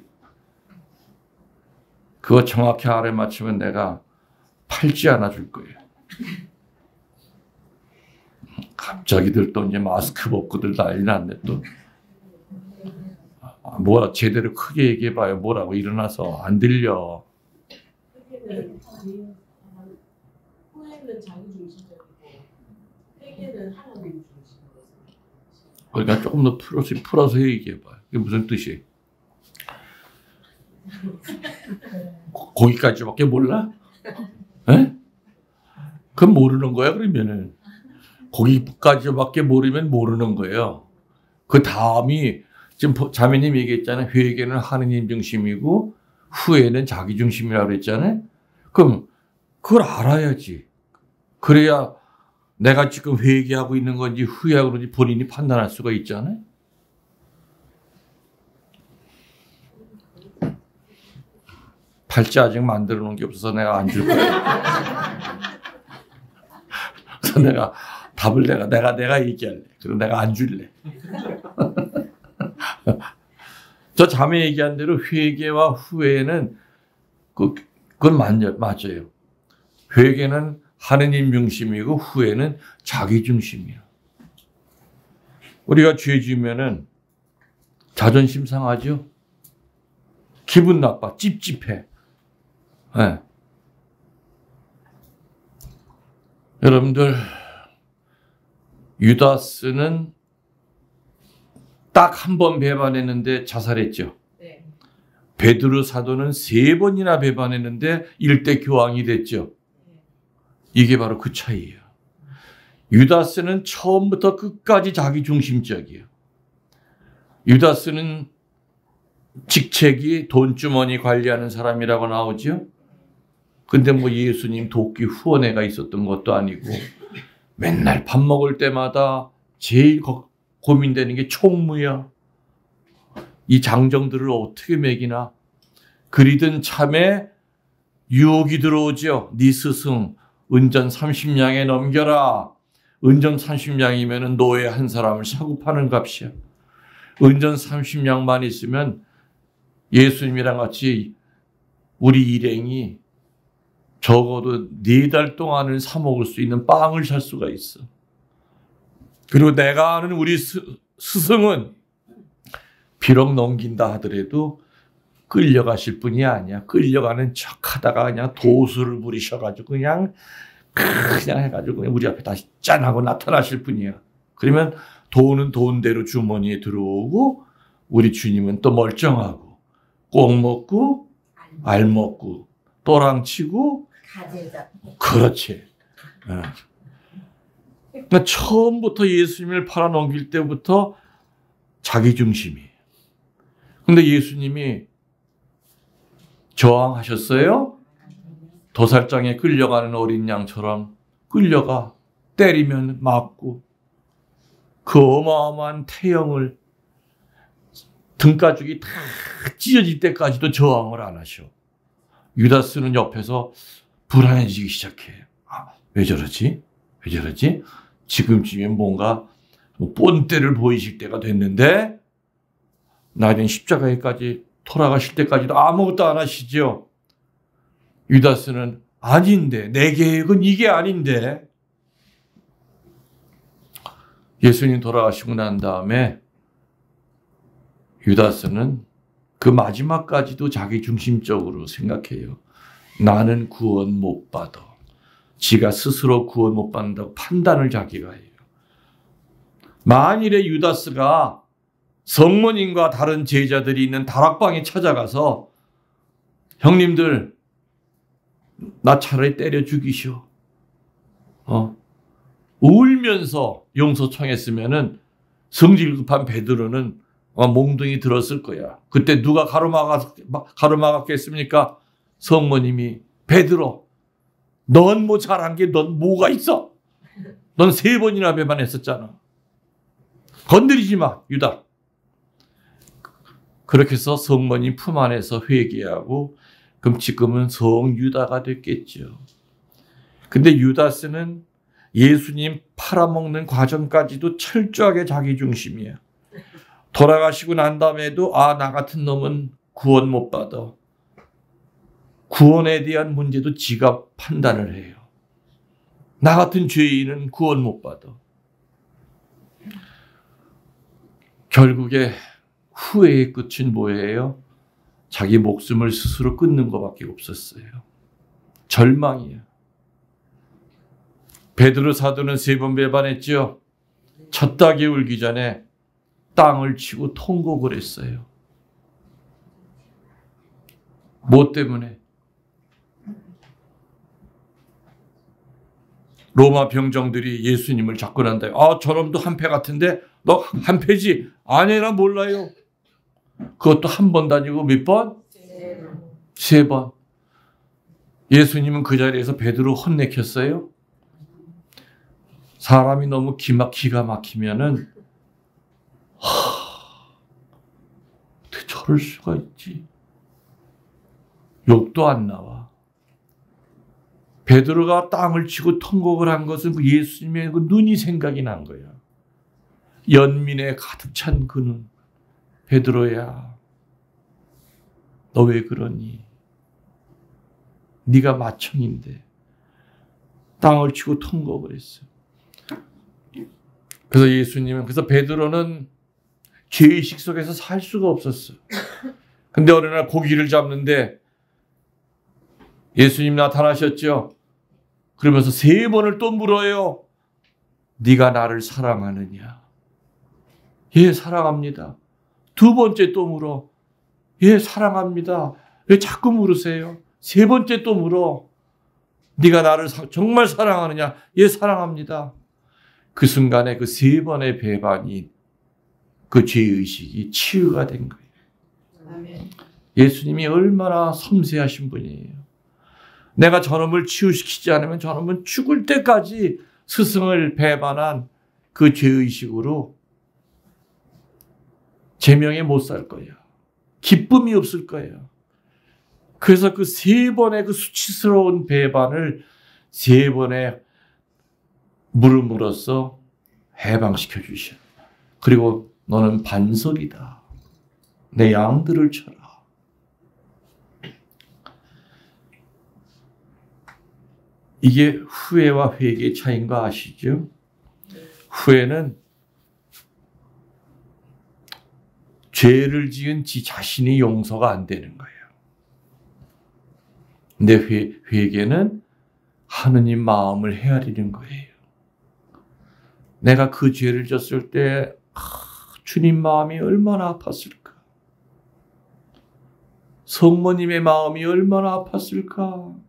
그거 정확히 알아맞히면 내가 팔지 않아 줄 거예요. 갑자기들 또 이제 마스크 벗고들 난리 났네 또. 뭐라 제대로 크게 얘기해봐요. 뭐라고 일어나서 안 들려. 후회는 자기 중심적이고 회개는 하나님 중심으로. 그러니까 조금 더 풀어서 얘기해봐요. 이게 무슨 뜻이에요? 거기까지밖에 몰라? 에? 그럼 모르는 거야 그러면은. 거기까지밖에 모르면 모르는 거예요. 그 다음이 지금 자매님 얘기했잖아요. 회개는 하느님 중심이고 후회는 자기 중심이라고 그랬잖아요. 그럼 그걸 알아야지. 그래야 내가 지금 회개하고 있는 건지 후회하고 있는지 본인이 판단할 수가 있잖아요. 팔찌 아직 만들어 놓은 게 없어서 내가 안 줄 거야. 그래서 내가 답을 내가 얘기할래. 그럼 내가 안 줄래. 저 자매 얘기한 대로 회개와 후회는 그건 맞아요. 회개는 하느님 중심이고 후회는 자기 중심이야. 우리가 죄 지으면은 자존심 상하죠? 기분 나빠, 찝찝해. 네. 여러분들, 유다스는 딱 한 번 배반했는데 자살했죠. 네. 베드로 사도는 3번이나 배반했는데 일대 교황이 됐죠. 이게 바로 그 차이예요. 유다스는 처음부터 끝까지 자기 중심적이에요. 유다스는 직책이 돈주머니 관리하는 사람이라고 나오죠. 근데 뭐 예수님 돕기 후원회가 있었던 것도 아니고 맨날 밥 먹을 때마다 제일 고민되는 게 총무야. 이 장정들을 어떻게 먹이나. 그리던 참에 유혹이 들어오죠. 네 스승 은전 30냥에 넘겨라. 은전 30냥이면 노예 한 사람을 사고 파는 값이야. 은전 30냥만 있으면 예수님이랑 같이 우리 일행이 적어도 4달 동안은 사 먹을 수 있는 빵을 살 수가 있어. 그리고 내가 아는 우리 스승은 비록 넘긴다 하더라도 끌려가실 분이 아니야. 끌려가는 척 하다가 그냥 도수를 부리셔가지고 그냥 해가지고 그냥 우리 앞에 다시 짠하고 나타나실 분이야. 그러면 돈은 돈대로 주머니에 들어오고 우리 주님은 또 멀쩡하고 꼭 먹고 알 먹고 또랑치고 그렇지. 그러니까 처음부터 예수님을 팔아넘길 때부터 자기 중심이에요. 근데 예수님이 저항하셨어요? 도살장에 끌려가는 어린 양처럼 끌려가 때리면 맞고 그 어마어마한 태형을 등가죽이 다 찢어질 때까지도 저항을 안 하셔. 유다스는 옆에서 불안해지기 시작해. 왜 저러지? 왜 저러지? 지금쯤엔 뭔가 본때를 보이실 때가 됐는데 나중에 십자가에까지 돌아가실 때까지도 아무것도 안 하시죠. 유다스는 아닌데, 내 계획은 이게 아닌데. 예수님 돌아가시고 난 다음에 유다스는 그 마지막까지도 자기 중심적으로 생각해요. 나는 구원 못 받아. 지가 스스로 구원 못 받는다고 판단을 자기가 해요. 만일에 유다스가 성모님과 다른 제자들이 있는 다락방에 찾아가서 형님들 나 차라리 때려 죽이시오. 울면서 용서 청했으면은 성질 급한 베드로는 몽둥이 들었을 거야. 그때 누가 가로막았겠습니까? 성모님이 베드로 넌 뭐 잘한 게 넌 뭐가 있어? 넌 3번이나 배반했었잖아. 건드리지 마, 유다. 그렇게 해서 성모님 품 안에서 회개하고 그럼 지금은 성유다가 됐겠죠. 근데 유다스는 예수님 팔아먹는 과정까지도 철저하게 자기 중심이에요. 돌아가시고 난 다음에도 나 같은 놈은 구원 못 받아. 구원에 대한 문제도 지가 판단을 해요. 나 같은 죄인은 구원 못 받아. 결국에 후회의 끝은 뭐예요? 자기 목숨을 스스로 끊는 것밖에 없었어요. 절망이에요. 베드로 사도는 3번 배반했죠. 첫 닭이 울기 전에 땅을 치고 통곡을 했어요. 뭐 때문에? 로마 병정들이 예수님을 잡고 난 다음에 저놈도 한패 같은데 너 한패지? 아니라 몰라요. 그것도 한 번 다니고 몇 번? 3번. 예수님은 그 자리에서 베드로 혼내켰어요. 사람이 너무 기가 막히면은 어떻게 저럴 수가 있지? 욕도 안 나와. 베드로가 땅을 치고 통곡을 한 것은 그 예수님의 그 눈이 생각이 난 거야. 연민에 가득 찬 그 눈. 베드로야, 너 왜 그러니? 네가 마청인데 땅을 치고 통곡을 했어. 그래서 베드로는 죄의식 속에서 살 수가 없었어. 근데 어느 날 고기를 잡는데 예수님 나타나셨죠. 그러면서 3번을 또 물어요. 네가 나를 사랑하느냐? 예, 사랑합니다. 2번째 또 물어. 예, 사랑합니다. 왜 자꾸 물으세요? 3번째 또 물어. 네가 나를 정말 사랑하느냐? 예, 사랑합니다. 그 순간에 그 3번의 배반이 그 죄의식이 치유가 된 거예요. 아멘. 예수님이 얼마나 섬세하신 분이에요. 내가 저놈을 치유시키지 않으면 저놈은 죽을 때까지 스승을 배반한 그 죄의식으로 제명에 못 살 거예요. 기쁨이 없을 거예요. 그래서 그 3번의 그 수치스러운 배반을 3번의 물음으로써 해방시켜 주셔. 그리고 너는 반석이다. 내 양들을 쳐라. 이게 후회와 회개의 차이인 거 아시죠? 후회는 죄를 지은 지 자신이 용서가 안 되는 거예요. 근데 회개는 하느님 마음을 헤아리는 거예요. 내가 그 죄를 졌을 때 주님 마음이 얼마나 아팠을까? 성모님의 마음이 얼마나 아팠을까?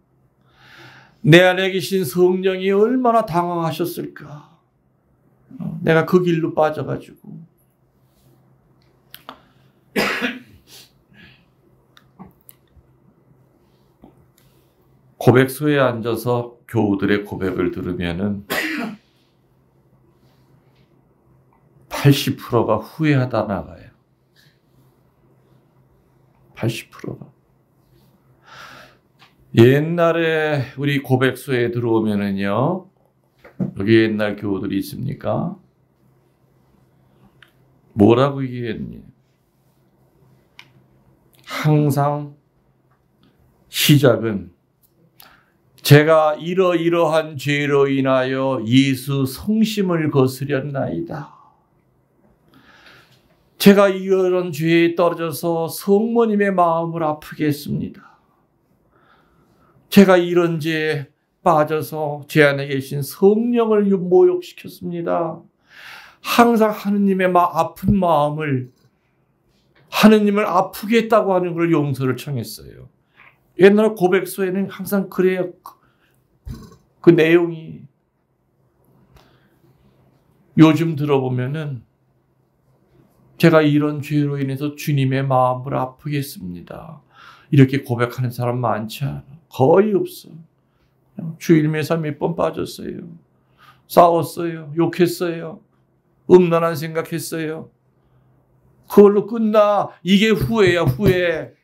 내 안에 계신 성령이 얼마나 당황하셨을까? 내가 그 길로 빠져가지고. 고백소에 앉아서 교우들의 고백을 들으면은 80%가 후회하다 나가요. 80%가. 옛날에 우리 고백소에 들어오면은요, 여기 옛날 교우들이 있습니까? 뭐라고 얘기했니? 항상 시작은 제가 이러이러한 죄로 인하여 예수 성심을 거스렸나이다. 제가 이런 죄에 떨어져서 성모님의 마음을 아프게 했습니다. 제가 이런 죄에 빠져서 제 안에 계신 성령을 모욕시켰습니다. 항상 하느님의 아픈 마음을, 하느님을 아프게 했다고 하는 걸 용서를 청했어요. 옛날 고백소에는 항상 그래요. 그 내용이. 요즘 들어보면은 제가 이런 죄로 인해서 주님의 마음을 아프게 했습니다. 이렇게 고백하는 사람 많지 않아. 거의 없어. 주일매사 몇 번 빠졌어요. 싸웠어요. 욕했어요. 음란한 생각했어요. 그걸로 끝나. 이게 후회야, 후회.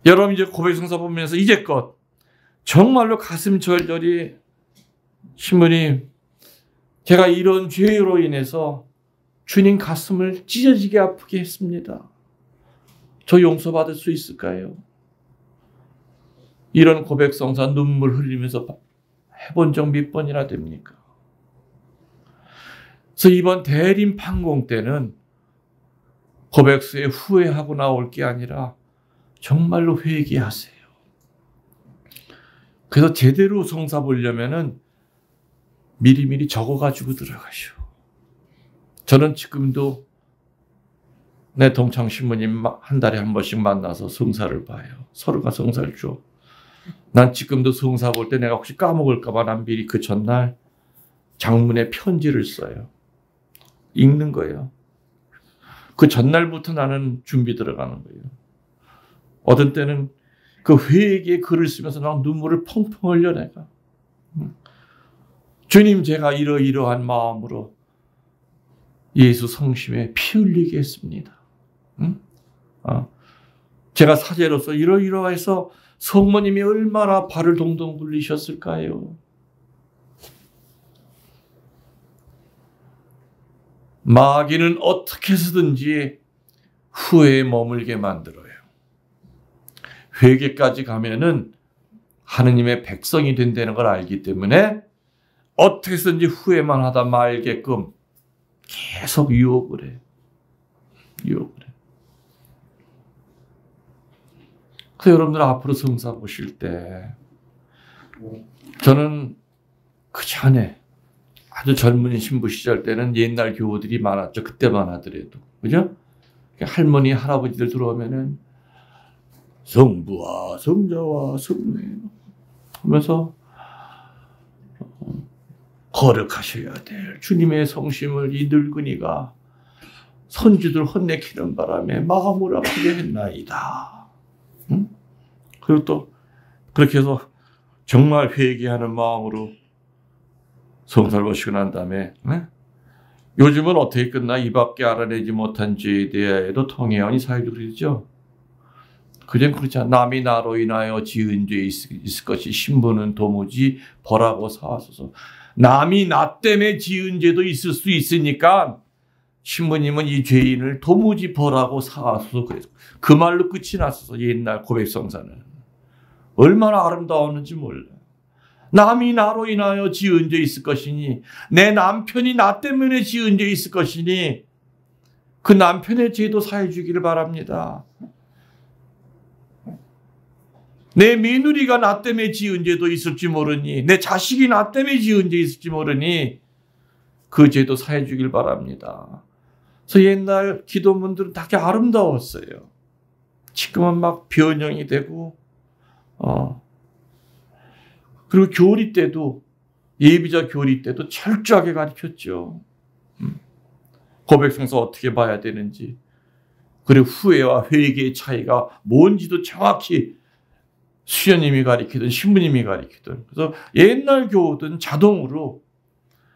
여러분 이제 고백성서 보면서 이제껏 정말로 가슴 절절히 신부님, 제가 이런 죄로 인해서 주님 가슴을 찢어지게 아프게 했습니다. 저 용서받을 수 있을까요? 이런 고백성사 눈물 흘리면서 해본 적 몇 번이나 됩니까? 그래서 이번 대림 판공 때는 고백서에 후회하고 나올 게 아니라 정말로 회개하세요. 그래서 제대로 성사 보려면은 미리미리 적어가지고 들어가시오. 저는 지금도 내 동창 신부님 한 달에 한 번씩 만나서 성사를 봐요. 서로가 성사를 줘. 난 지금도 성사 볼 때 내가 혹시 까먹을까봐 난 미리 그 전날 장문에 편지를 써요. 읽는 거예요. 그 전날부터 나는 준비 들어가는 거예요. 어떤 때는 그 회개의 글을 쓰면서 난 눈물을 펑펑 흘려 내가. 주님, 제가 이러이러한 마음으로 예수 성심에 피 흘리게 했습니다. 제가 사제로서 이러이러해서 성모님이 얼마나 발을 동동 굴리셨을까요? 마귀는 어떻게 해서든지 후회에 머물게 만들어요. 회개까지 가면은 하느님의 백성이 된다는 걸 알기 때문에 어떻게 해서든지 후회만 하다 말게끔 계속 유혹을 해. 유혹을 해. 그래서 여러분들 앞으로 성사 보실 때 저는 그 전에 아주 젊은 신부 시절 때는 옛날 교우들이 많았죠. 그때만 하더라도. 그죠? 할머니, 할아버지들 들어오면은 성부와 성자와 성례 하면서 거룩하셔야 될 주님의 성심을 이 늙은이가 선주들 혼내키는 바람에 마음을 아프게 했나이다. 응? 그리고 또 그렇게 해서 정말 회개하는 마음으로 성사를 보시고 난 다음에 요즘은 어떻게 끝나? 이밖에 알아내지 못한 죄에 대하여도 통회하니 사유도 그러죠. 그전 그렇지 않아. 남이 나로 인하여 지은 죄 있을 것이 신부는 도무지 벌하고 사하소서. 남이 나 때문에 지은 죄도 있을 수 있으니까 신부님은 이 죄인을 도무지 벌하고 사하소서 그래서 그 말로 끝이 났어서 옛날 고백성사는 얼마나 아름다웠는지 몰라. 남이 나로 인하여 지은 죄 있을 것이니 내 남편이 나 때문에 지은 죄 있을 것이니 그 남편의 죄도 사해 주기를 바랍니다. 내 며느리가 나 때문에 지은 죄도 있을지 모르니 내 자식이 나 때문에 지은 죄 있을지 모르니 그 죄도 사해 주길 바랍니다. 그래서 옛날 기도문들은 되게 아름다웠어요. 지금은 막 변형이 되고 그리고 교리 때도 예비자 교리 때도 철저하게 가르쳤죠. 고백성사 어떻게 봐야 되는지 그리고 후회와 회개의 차이가 뭔지도 정확히 수녀님이 가르치든 신부님이 가르치든 그래서 옛날 교우들은 자동으로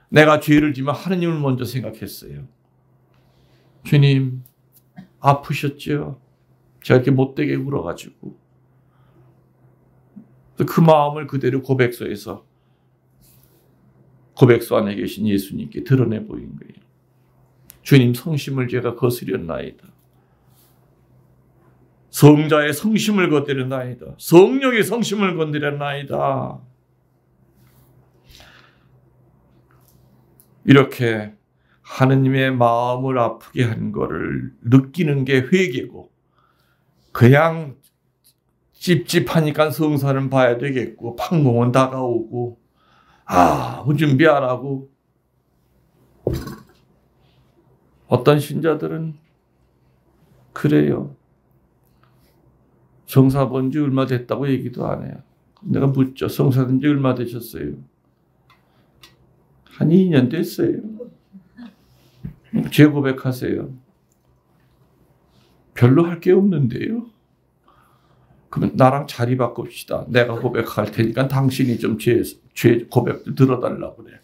내가 죄를 지면 하느님을 먼저 생각했어요. 주님 아프셨죠? 제가 이렇게 못되게 울어가지고 그 마음을 그대로 고백서에서 고백서 안에 계신 예수님께 드러내 보인 거예요. 주님 성심을 제가 거스렸나이다. 성자의 성심을 건드렸나이다. 성령의 성심을 건드렸나이다. 이렇게 하느님의 마음을 아프게 한 거를 느끼는 게 회개고 그냥 찝찝하니까 성사는 봐야 되겠고 판공은 다가오고 준비 안 하고 어떤 신자들은 그래요. 성사 본 지 얼마 됐다고 얘기도 안 해요. 내가 묻죠. 성사 된 지 얼마 되셨어요? 한 2년 됐어요. 재고백하세요. 별로 할 게 없는데요. 그러면 나랑 자리 바꿉시다. 내가 고백할 테니까 당신이 좀 제 고백들 들어달라고 그래.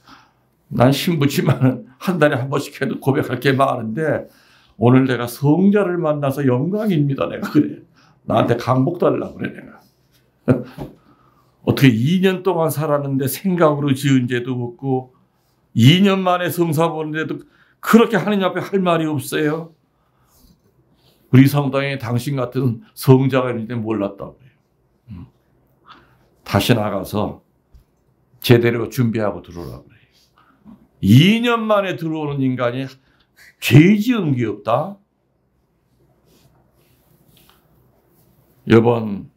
난 신부지만 한 달에 한 번씩 해도 고백할 게 많은데 오늘 내가 성자를 만나서 영광입니다. 내가 그래. 나한테 강복 달라고 그래 내가. 어떻게 2년 동안 살았는데 생각으로 지은 죄도 없고 2년 만에 성사 보는데도 그렇게 하느님 앞에 할 말이 없어요? 우리 성당에 당신 같은 성자가 있는데 몰랐다고요. 다시 나가서 제대로 준비하고 들어오라고 그래요. 2년 만에 들어오는 인간이 죄 지은 게 없다? 이번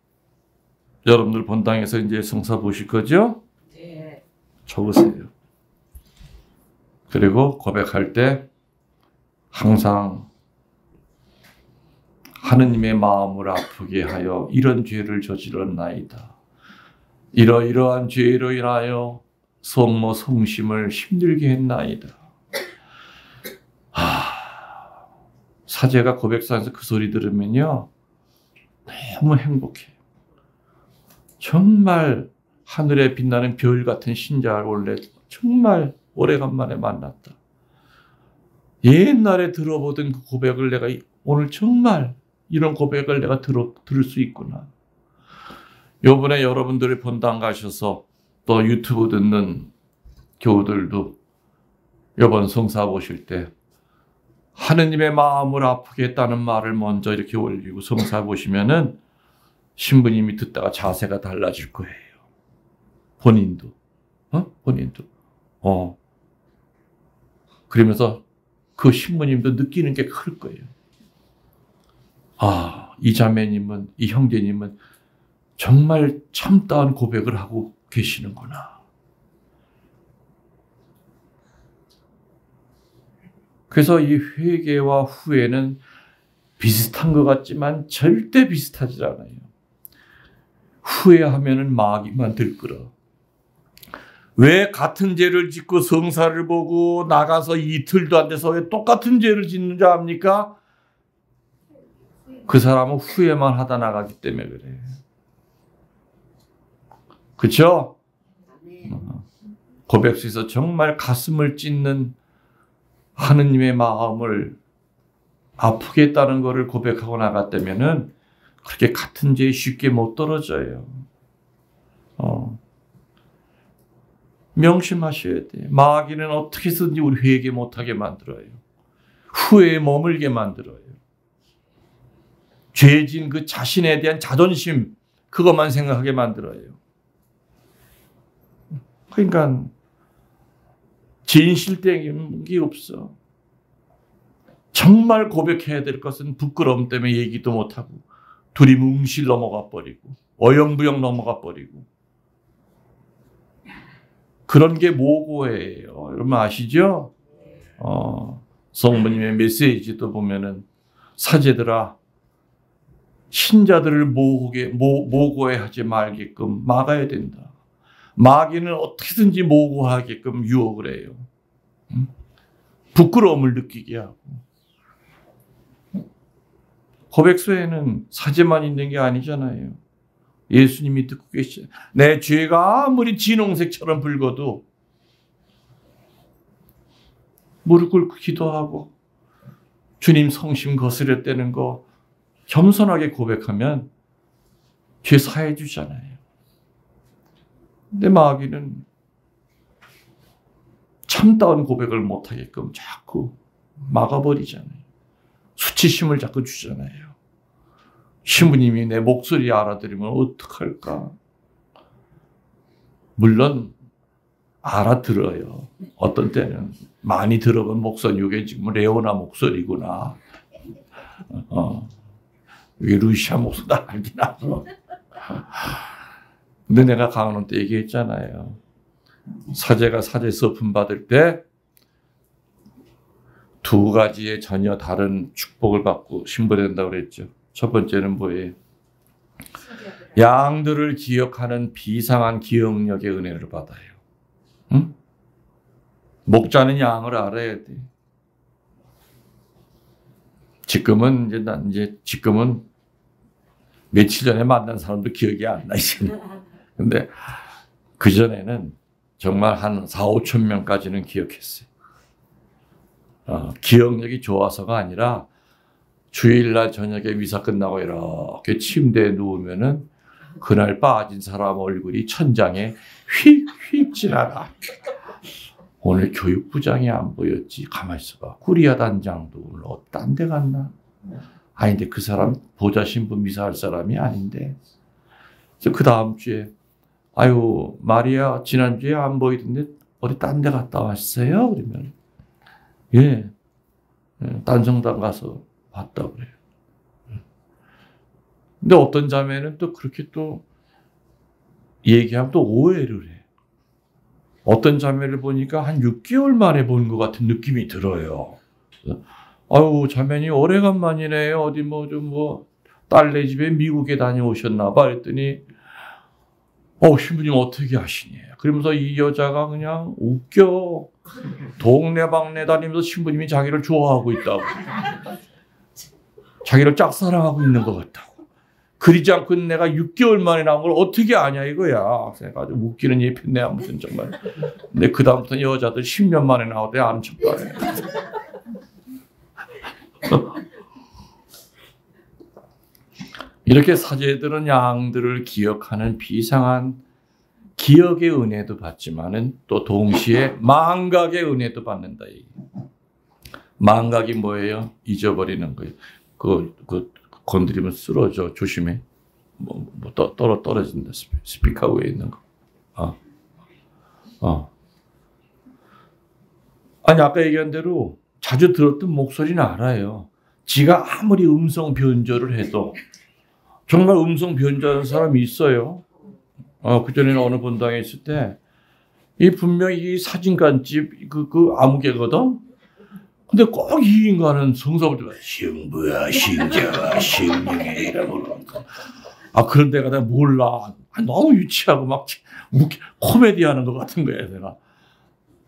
여러분들 본당에서 이제 성사 보실 거죠? 네. 적으세요. 그리고 고백할 때 항상 하느님의 마음을 아프게 하여 이런 죄를 저질렀나이다. 이러이러한 죄로 인하여 성모 성심을 힘들게 했나이다. 사제가 고백상에서 그 소리 들으면요 너무 행복해. 정말 하늘에 빛나는 별 같은 신자를 원래 정말 오래간만에 만났다. 옛날에 들어보던 그 고백을 내가 오늘 정말 이런 고백을 내가 들을 수 있구나. 요번에 여러분들이 본당 가셔서 또 유튜브 듣는 교우들도 요번 성사 보실 때 하느님의 마음을 아프게 했다는 말을 먼저 이렇게 올리고 성사 보시면은 신부님이 듣다가 자세가 달라질 거예요. 본인도. 본인도. 그러면서 그 신부님도 느끼는 게 클 거예요. 이 자매님은, 이 형제님은 정말 참다운 고백을 하고 계시는구나. 그래서 이 회개와 후회는 비슷한 것 같지만 절대 비슷하지 않아요. 후회하면은 마귀만 들끓어. 왜 같은 죄를 짓고 성사를 보고 나가서 이틀도 안 돼서 왜 똑같은 죄를 짓는 줄 압니까? 그 사람은 후회만 하다 나가기 때문에 그래. 그렇죠? 고백서에서 정말 가슴을 찢는 하느님의 마음을 아프게 했다는 것을 고백하고 나갔다면은 그렇게 같은 죄에 쉽게 못 떨어져요. 명심하셔야 돼. 마귀는 어떻게 해서든지 우리 회개 못하게 만들어요. 후회에 머물게 만들어요. 죄진 그 자신에 대한 자존심, 그것만 생각하게 만들어요. 그러니까 진실된 게 없어. 정말 고백해야 될 것은 부끄러움 때문에 얘기도 못하고 둘이 뭉실 넘어가 버리고 어영부영 넘어가 버리고 그런 게 모고예요. 여러분 아시죠? 성모님의 메시지도 보면은 사제들아 신자들을 모고해 하지 말게끔 막아야 된다. 마귀는 어떻게든지 모고하게끔 유혹을 해요. 부끄러움을 느끼게 하고. 고백서에는 사제만 있는 게 아니잖아요. 예수님이 듣고 계시죠. 내 죄가 아무리 진홍색처럼 붉어도 무릎 꿇고 기도하고 주님 성심 거스렸다는 거 겸손하게 고백하면 죄 사해 주잖아요. 근데 마귀는 참다운 고백을 못하게끔 자꾸 막아버리잖아요. 수치심을 자꾸 주잖아요. 신부님이 내 목소리 알아들으면 어떡할까? 물론 알아들어요. 어떤 때는 많이 들어본 목소리, 이게 지금 레오나 목소리구나. 이게 루시아 목소리 알긴 하죠. 근데 내가 강원원 때 얘기했잖아요. 사제가 사제 서품 받을 때 두 가지의 전혀 다른 축복을 받고 신부된다고 그랬죠. 첫 번째는 뭐예요? 양들을 기억하는 비상한 기억력의 은혜를 받아요. 응? 목자는 양을 알아야 돼. 지금은 며칠 전에 만난 사람도 기억이 안 나, 이제. 근데 그전에는 정말 한 4, 5천 명까지는 기억했어요. 기억력이 좋아서가 아니라 주일날 저녁에 미사 끝나고 이렇게 침대에 누우면은 그날 빠진 사람 얼굴이 천장에 휙휙 지나가. 오늘 교육부장이 안 보였지. 가만히 있어봐. 구리아 단장도 오늘 딴 데 갔나? 아닌데 그 사람 보좌 신부 미사할 사람이 아닌데. 그래서 그 다음 주에 아유 마리아 지난주에 안 보이던데 어디 딴 데 갔다 왔어요? 그러면 예, 딴 성당 가서 봤다 그래요. 근데 어떤 자매는 또 그렇게 또 얘기하면 또 오해를 해. 어떤 자매를 보니까 한 6개월 만에 본 것 같은 느낌이 들어요. 아유, 자매님 오래간만이네요. 어디 딸네 집에 미국에 다녀오셨나 봐. 그랬더니 신부님 어떻게 아시니? 그러면서 이 여자가 그냥 웃겨. 동네방네 다니면서 신부님이 자기를 좋아하고 있다고. 자기를 짝사랑하고 있는 것 같다고. 그러지 않고 내가 6개월 만에 나온 걸 어떻게 아냐 이거야. 내가 아주 웃기는 얘기 폈네 아무튼 정말. 근데 그 다음부터 여자들 10년 만에 나오대 아는 척도 안 해. 이렇게 사제들은 양들을 기억하는 비상한 기억의 은혜도 받지만은 또 동시에 망각의 은혜도 받는다. 망각이 뭐예요? 잊어버리는 거예요. 그 건드리면 쓰러져. 조심해. 떨어진다. 스피커 위에 있는 거. 아니, 아까 얘기한 대로 자주 들었던 목소리는 알아요. 지가 아무리 음성 변조를 해도 정말 음성 변조하는 사람이 있어요. 그전에는 어느 본당에 있을 때, 분명히 이 사진관집 그 아무개거든? 근데 꼭 이 인간은 성서부터 신부야, 신자가, 신령해, 이러고. 그런 데가 내가 몰라. 너무 유치하고 막 코미디 하는 것 같은 거야, 내가.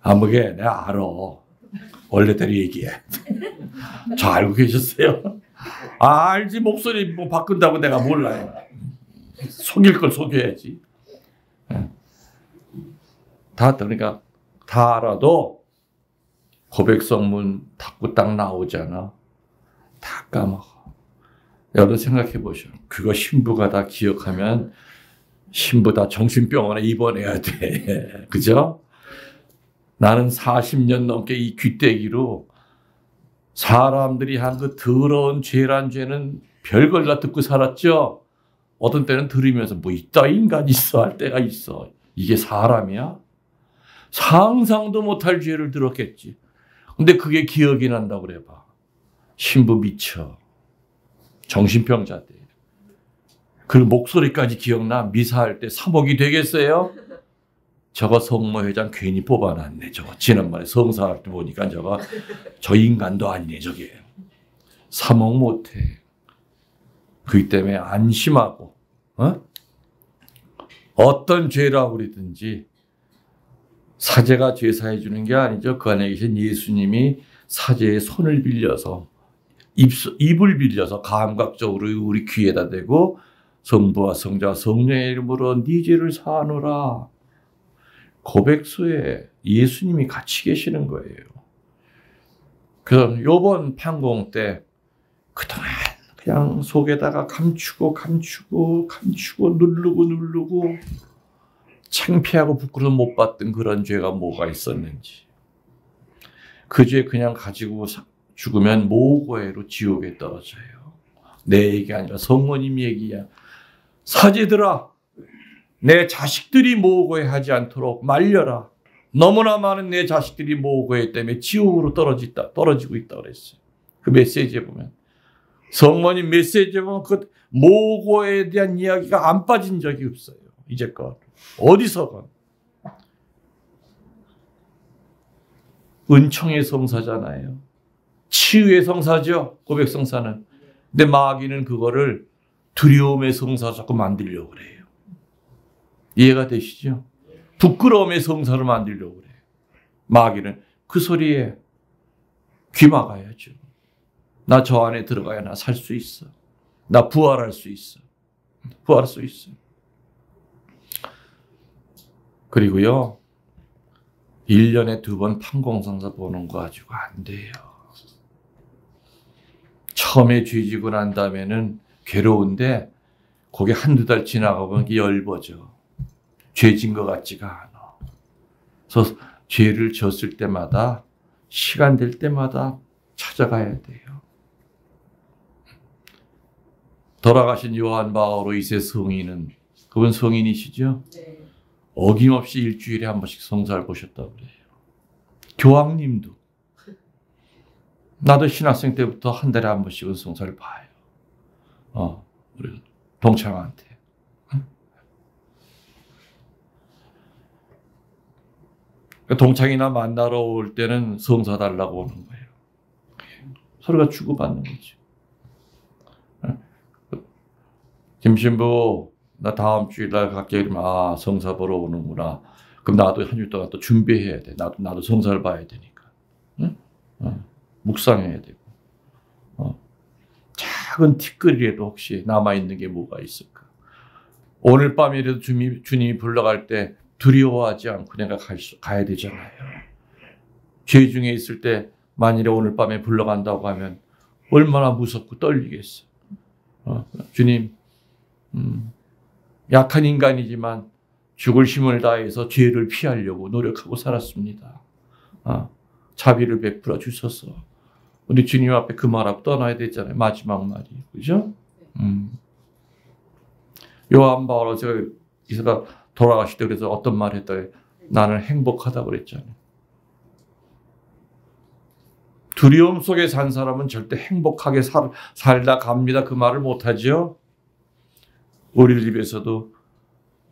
아무개, 내가 알아. 원래대로 얘기해. 저 알고 계셨어요? 알지, 목소리 바꾼다고 내가 몰라요. 속일 걸 속여야지. 그러니까 다 알아도 고백성문 닫고 딱 나오잖아. 다 까먹어. 여러분 생각해 보셔. 그거 신부가 다 기억하면 신부 다 정신병원에 입원해야 돼. 그죠? 나는 40년 넘게 이 귀때기로 사람들이 한 그 더러운 죄란 죄는 별걸 다 듣고 살았죠? 어떤 때는 들으면서 이따 인간 있어 할 때가 있어. 이게 사람이야? 상상도 못할 죄를 들었겠지. 근데 그게 기억이 난다고 그래 봐. 신부 미쳐. 정신병자 때. 그 목소리까지 기억나. 미사할 때 3억이 되겠어요? 저거 성모회장 괜히 뽑아놨네. 저거 지난번에 성사할 때 보니까 저 인간도 아니네 저게. 3억 못해. 그렇기 때문에 안심하고 어떤 죄라고 그러든지 사제가 죄사해 주는 게 아니죠. 그 안에 계신 예수님이 사제의 손을 빌려서 입을 빌려서 감각적으로 우리 귀에다 대고 성부와 성자와 성령의 이름으로 네 죄를 사하노라. 고백소에 예수님이 같이 계시는 거예요. 그래서 요번 판공 때 그동안 그냥 속에다가 감추고 누르고 창피하고 부끄러워 못 봤던 그런 죄가 뭐가 있었는지. 그 죄 그냥 가지고 죽으면 모고해로 지옥에 떨어져요. 내 얘기 아니라 성모님 얘기야. 사제들아, 내 자식들이 모고해 하지 않도록 말려라. 너무나 많은 내 자식들이 모고해 때문에 지옥으로 떨어지고 있다 그랬어요. 그 메시지에 보면. 성모님 메시지에 보면 그 모고에 대한 이야기가 안 빠진 적이 없어요. 이제껏. 어디서건. 은총의 성사잖아요. 치유의 성사죠. 고백성사는. 근데 마귀는 그거를 두려움의 성사로 자꾸 만들려고 그래요. 이해가 되시죠? 부끄러움의 성사로 만들려고 그래요. 마귀는 그 소리에 귀 막아야죠. 나 저 안에 들어가야 나 살 수 있어. 나 부활할 수 있어. 부활할 수 있어. 그리고요. 1년에 2번 판공성사 보는 거 가지고 안 돼요. 처음에 죄지고 난 다음에는 괴로운데 그게 한두 달 지나가 보면 이게 엷어져. 죄진 것 같지가 않아. 그래서 죄를 졌을 때마다 시간 될 때마다 찾아가야 돼요. 돌아가신 요한 바오로 2세 성인은 그분 성인이시죠? 네. 어김없이 일주일에 한 번씩 성사를 보셨다고 그래요. 교황님도 나도 신학생 때부터 한 달에 한 번씩은 성사를 봐요. 우리 동창한테. 동창이나 만나러 올 때는 성사 달라고 오는 거예요. 서로가 주고받는 거죠. 김신부, 나 다음 주일날 갈게. 이러면, 성사 보러 오는구나. 그럼 나도 한 주 동안 또 준비해야 돼. 나도 성사를 봐야 되니까. 응? 묵상해야 되고. 작은 티끌이라도 혹시 남아있는 게 뭐가 있을까? 오늘 밤이라도 주님이 불러갈 때 두려워하지 않고 내가 가야 되잖아요. 죄 중에 있을 때 만일에 오늘 밤에 불러간다고 하면 얼마나 무섭고 떨리겠어. 주님, 약한 인간이지만 죽을 힘을 다해서 죄를 피하려고 노력하고 살았습니다. 자비를 베풀어 주셔서 우리 주님 앞에 그 말하고 떠나야 되잖아요. 마지막 말이. 그죠? 요한 바오로가 돌아가실 때 그래서 어떤 말 했더니 나는 행복하다고 그랬잖아요. 두려움 속에 산 사람은 절대 행복하게 살다 갑니다. 그 말을 못하죠. 우리 집에서도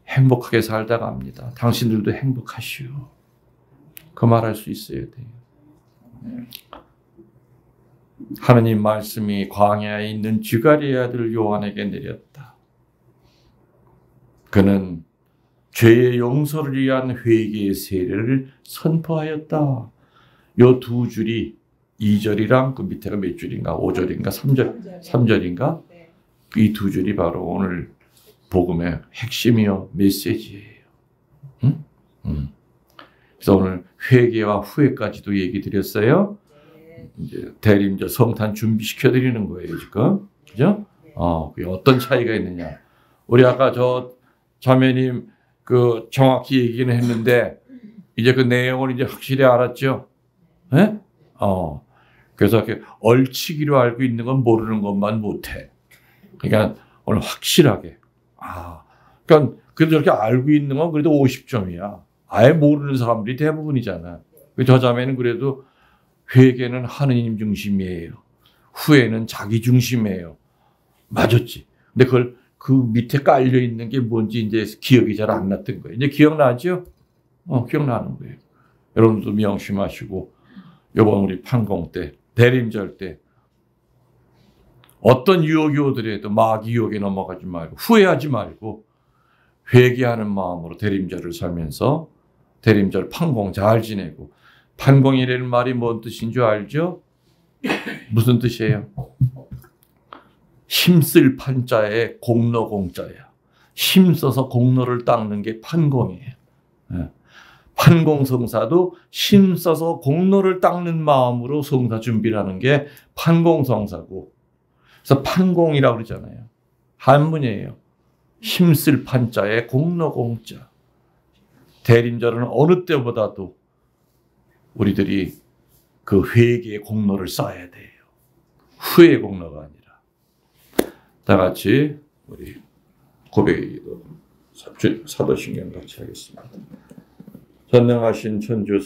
행복하게 살다 갑니다. 당신들도 행복하시오. 그 말할 수 있어야 돼요. 하느님 말씀이 광야에 있는 주가리의 아들 요한에게 내렸다. 그는 죄의 용서를 위한 회개의 세례를 선포하였다. 요 두 줄이 2절이랑 그 밑에가 몇 줄인가? 5절인가? 3절인가? 이 두 줄이 바로 오늘 복음의 핵심이요 메시지예요. 그래서 오늘 회개와 후회까지도 얘기 드렸어요. 이제 대림절 성탄 준비시켜 드리는 거예요, 지금. 그죠? 그게 어떤 차이가 있느냐. 우리 아까 저 자매님 그 정확히 얘기는 했는데 이제 그 내용을 이제 확실히 알았죠? 네? 그래서 이렇게 얼치기로 알고 있는 건 모르는 것만 못해. 그러니까 오늘 확실하게. 그러니까 그래도 저렇게 알고 있는 건 그래도 50점이야. 아예 모르는 사람들이 대부분이잖아. 저 자매는 그래도 회개는 하느님 중심이에요. 후회는 자기 중심이에요. 맞았지. 근데 그걸 그 밑에 깔려 있는 게 뭔지 이제 기억이 잘 안 났던 거예요. 이제 기억나죠? 기억나는 거예요. 여러분도 명심하시고, 요번 우리 판공 때, 대림절 때, 어떤 유혹이 오더라도 마귀 유혹에 넘어가지 말고, 후회하지 말고, 회개하는 마음으로 대림절을 살면서, 대림절 판공 잘 지내고, 판공이라는 말이 뭔 뜻인 줄 알죠? 무슨 뜻이에요? 힘쓸 판자에 공로 공자야. 힘써서 공로를 닦는 게 판공이에요. 판공 성사도 힘써서 공로를 닦는 마음으로 성사 준비를 하는 게 판공 성사고. 그래서 판공이라고 그러잖아요. 한문이에요. 힘쓸 판자에 공로 공자. 대림절은 어느 때보다도 우리들이 그 회개의 공로를 쌓아야 돼요. 후회의 공로가 아니라. 다 같이 우리 고백기도 사도신경 같이 하겠습니다. 전능하신 천주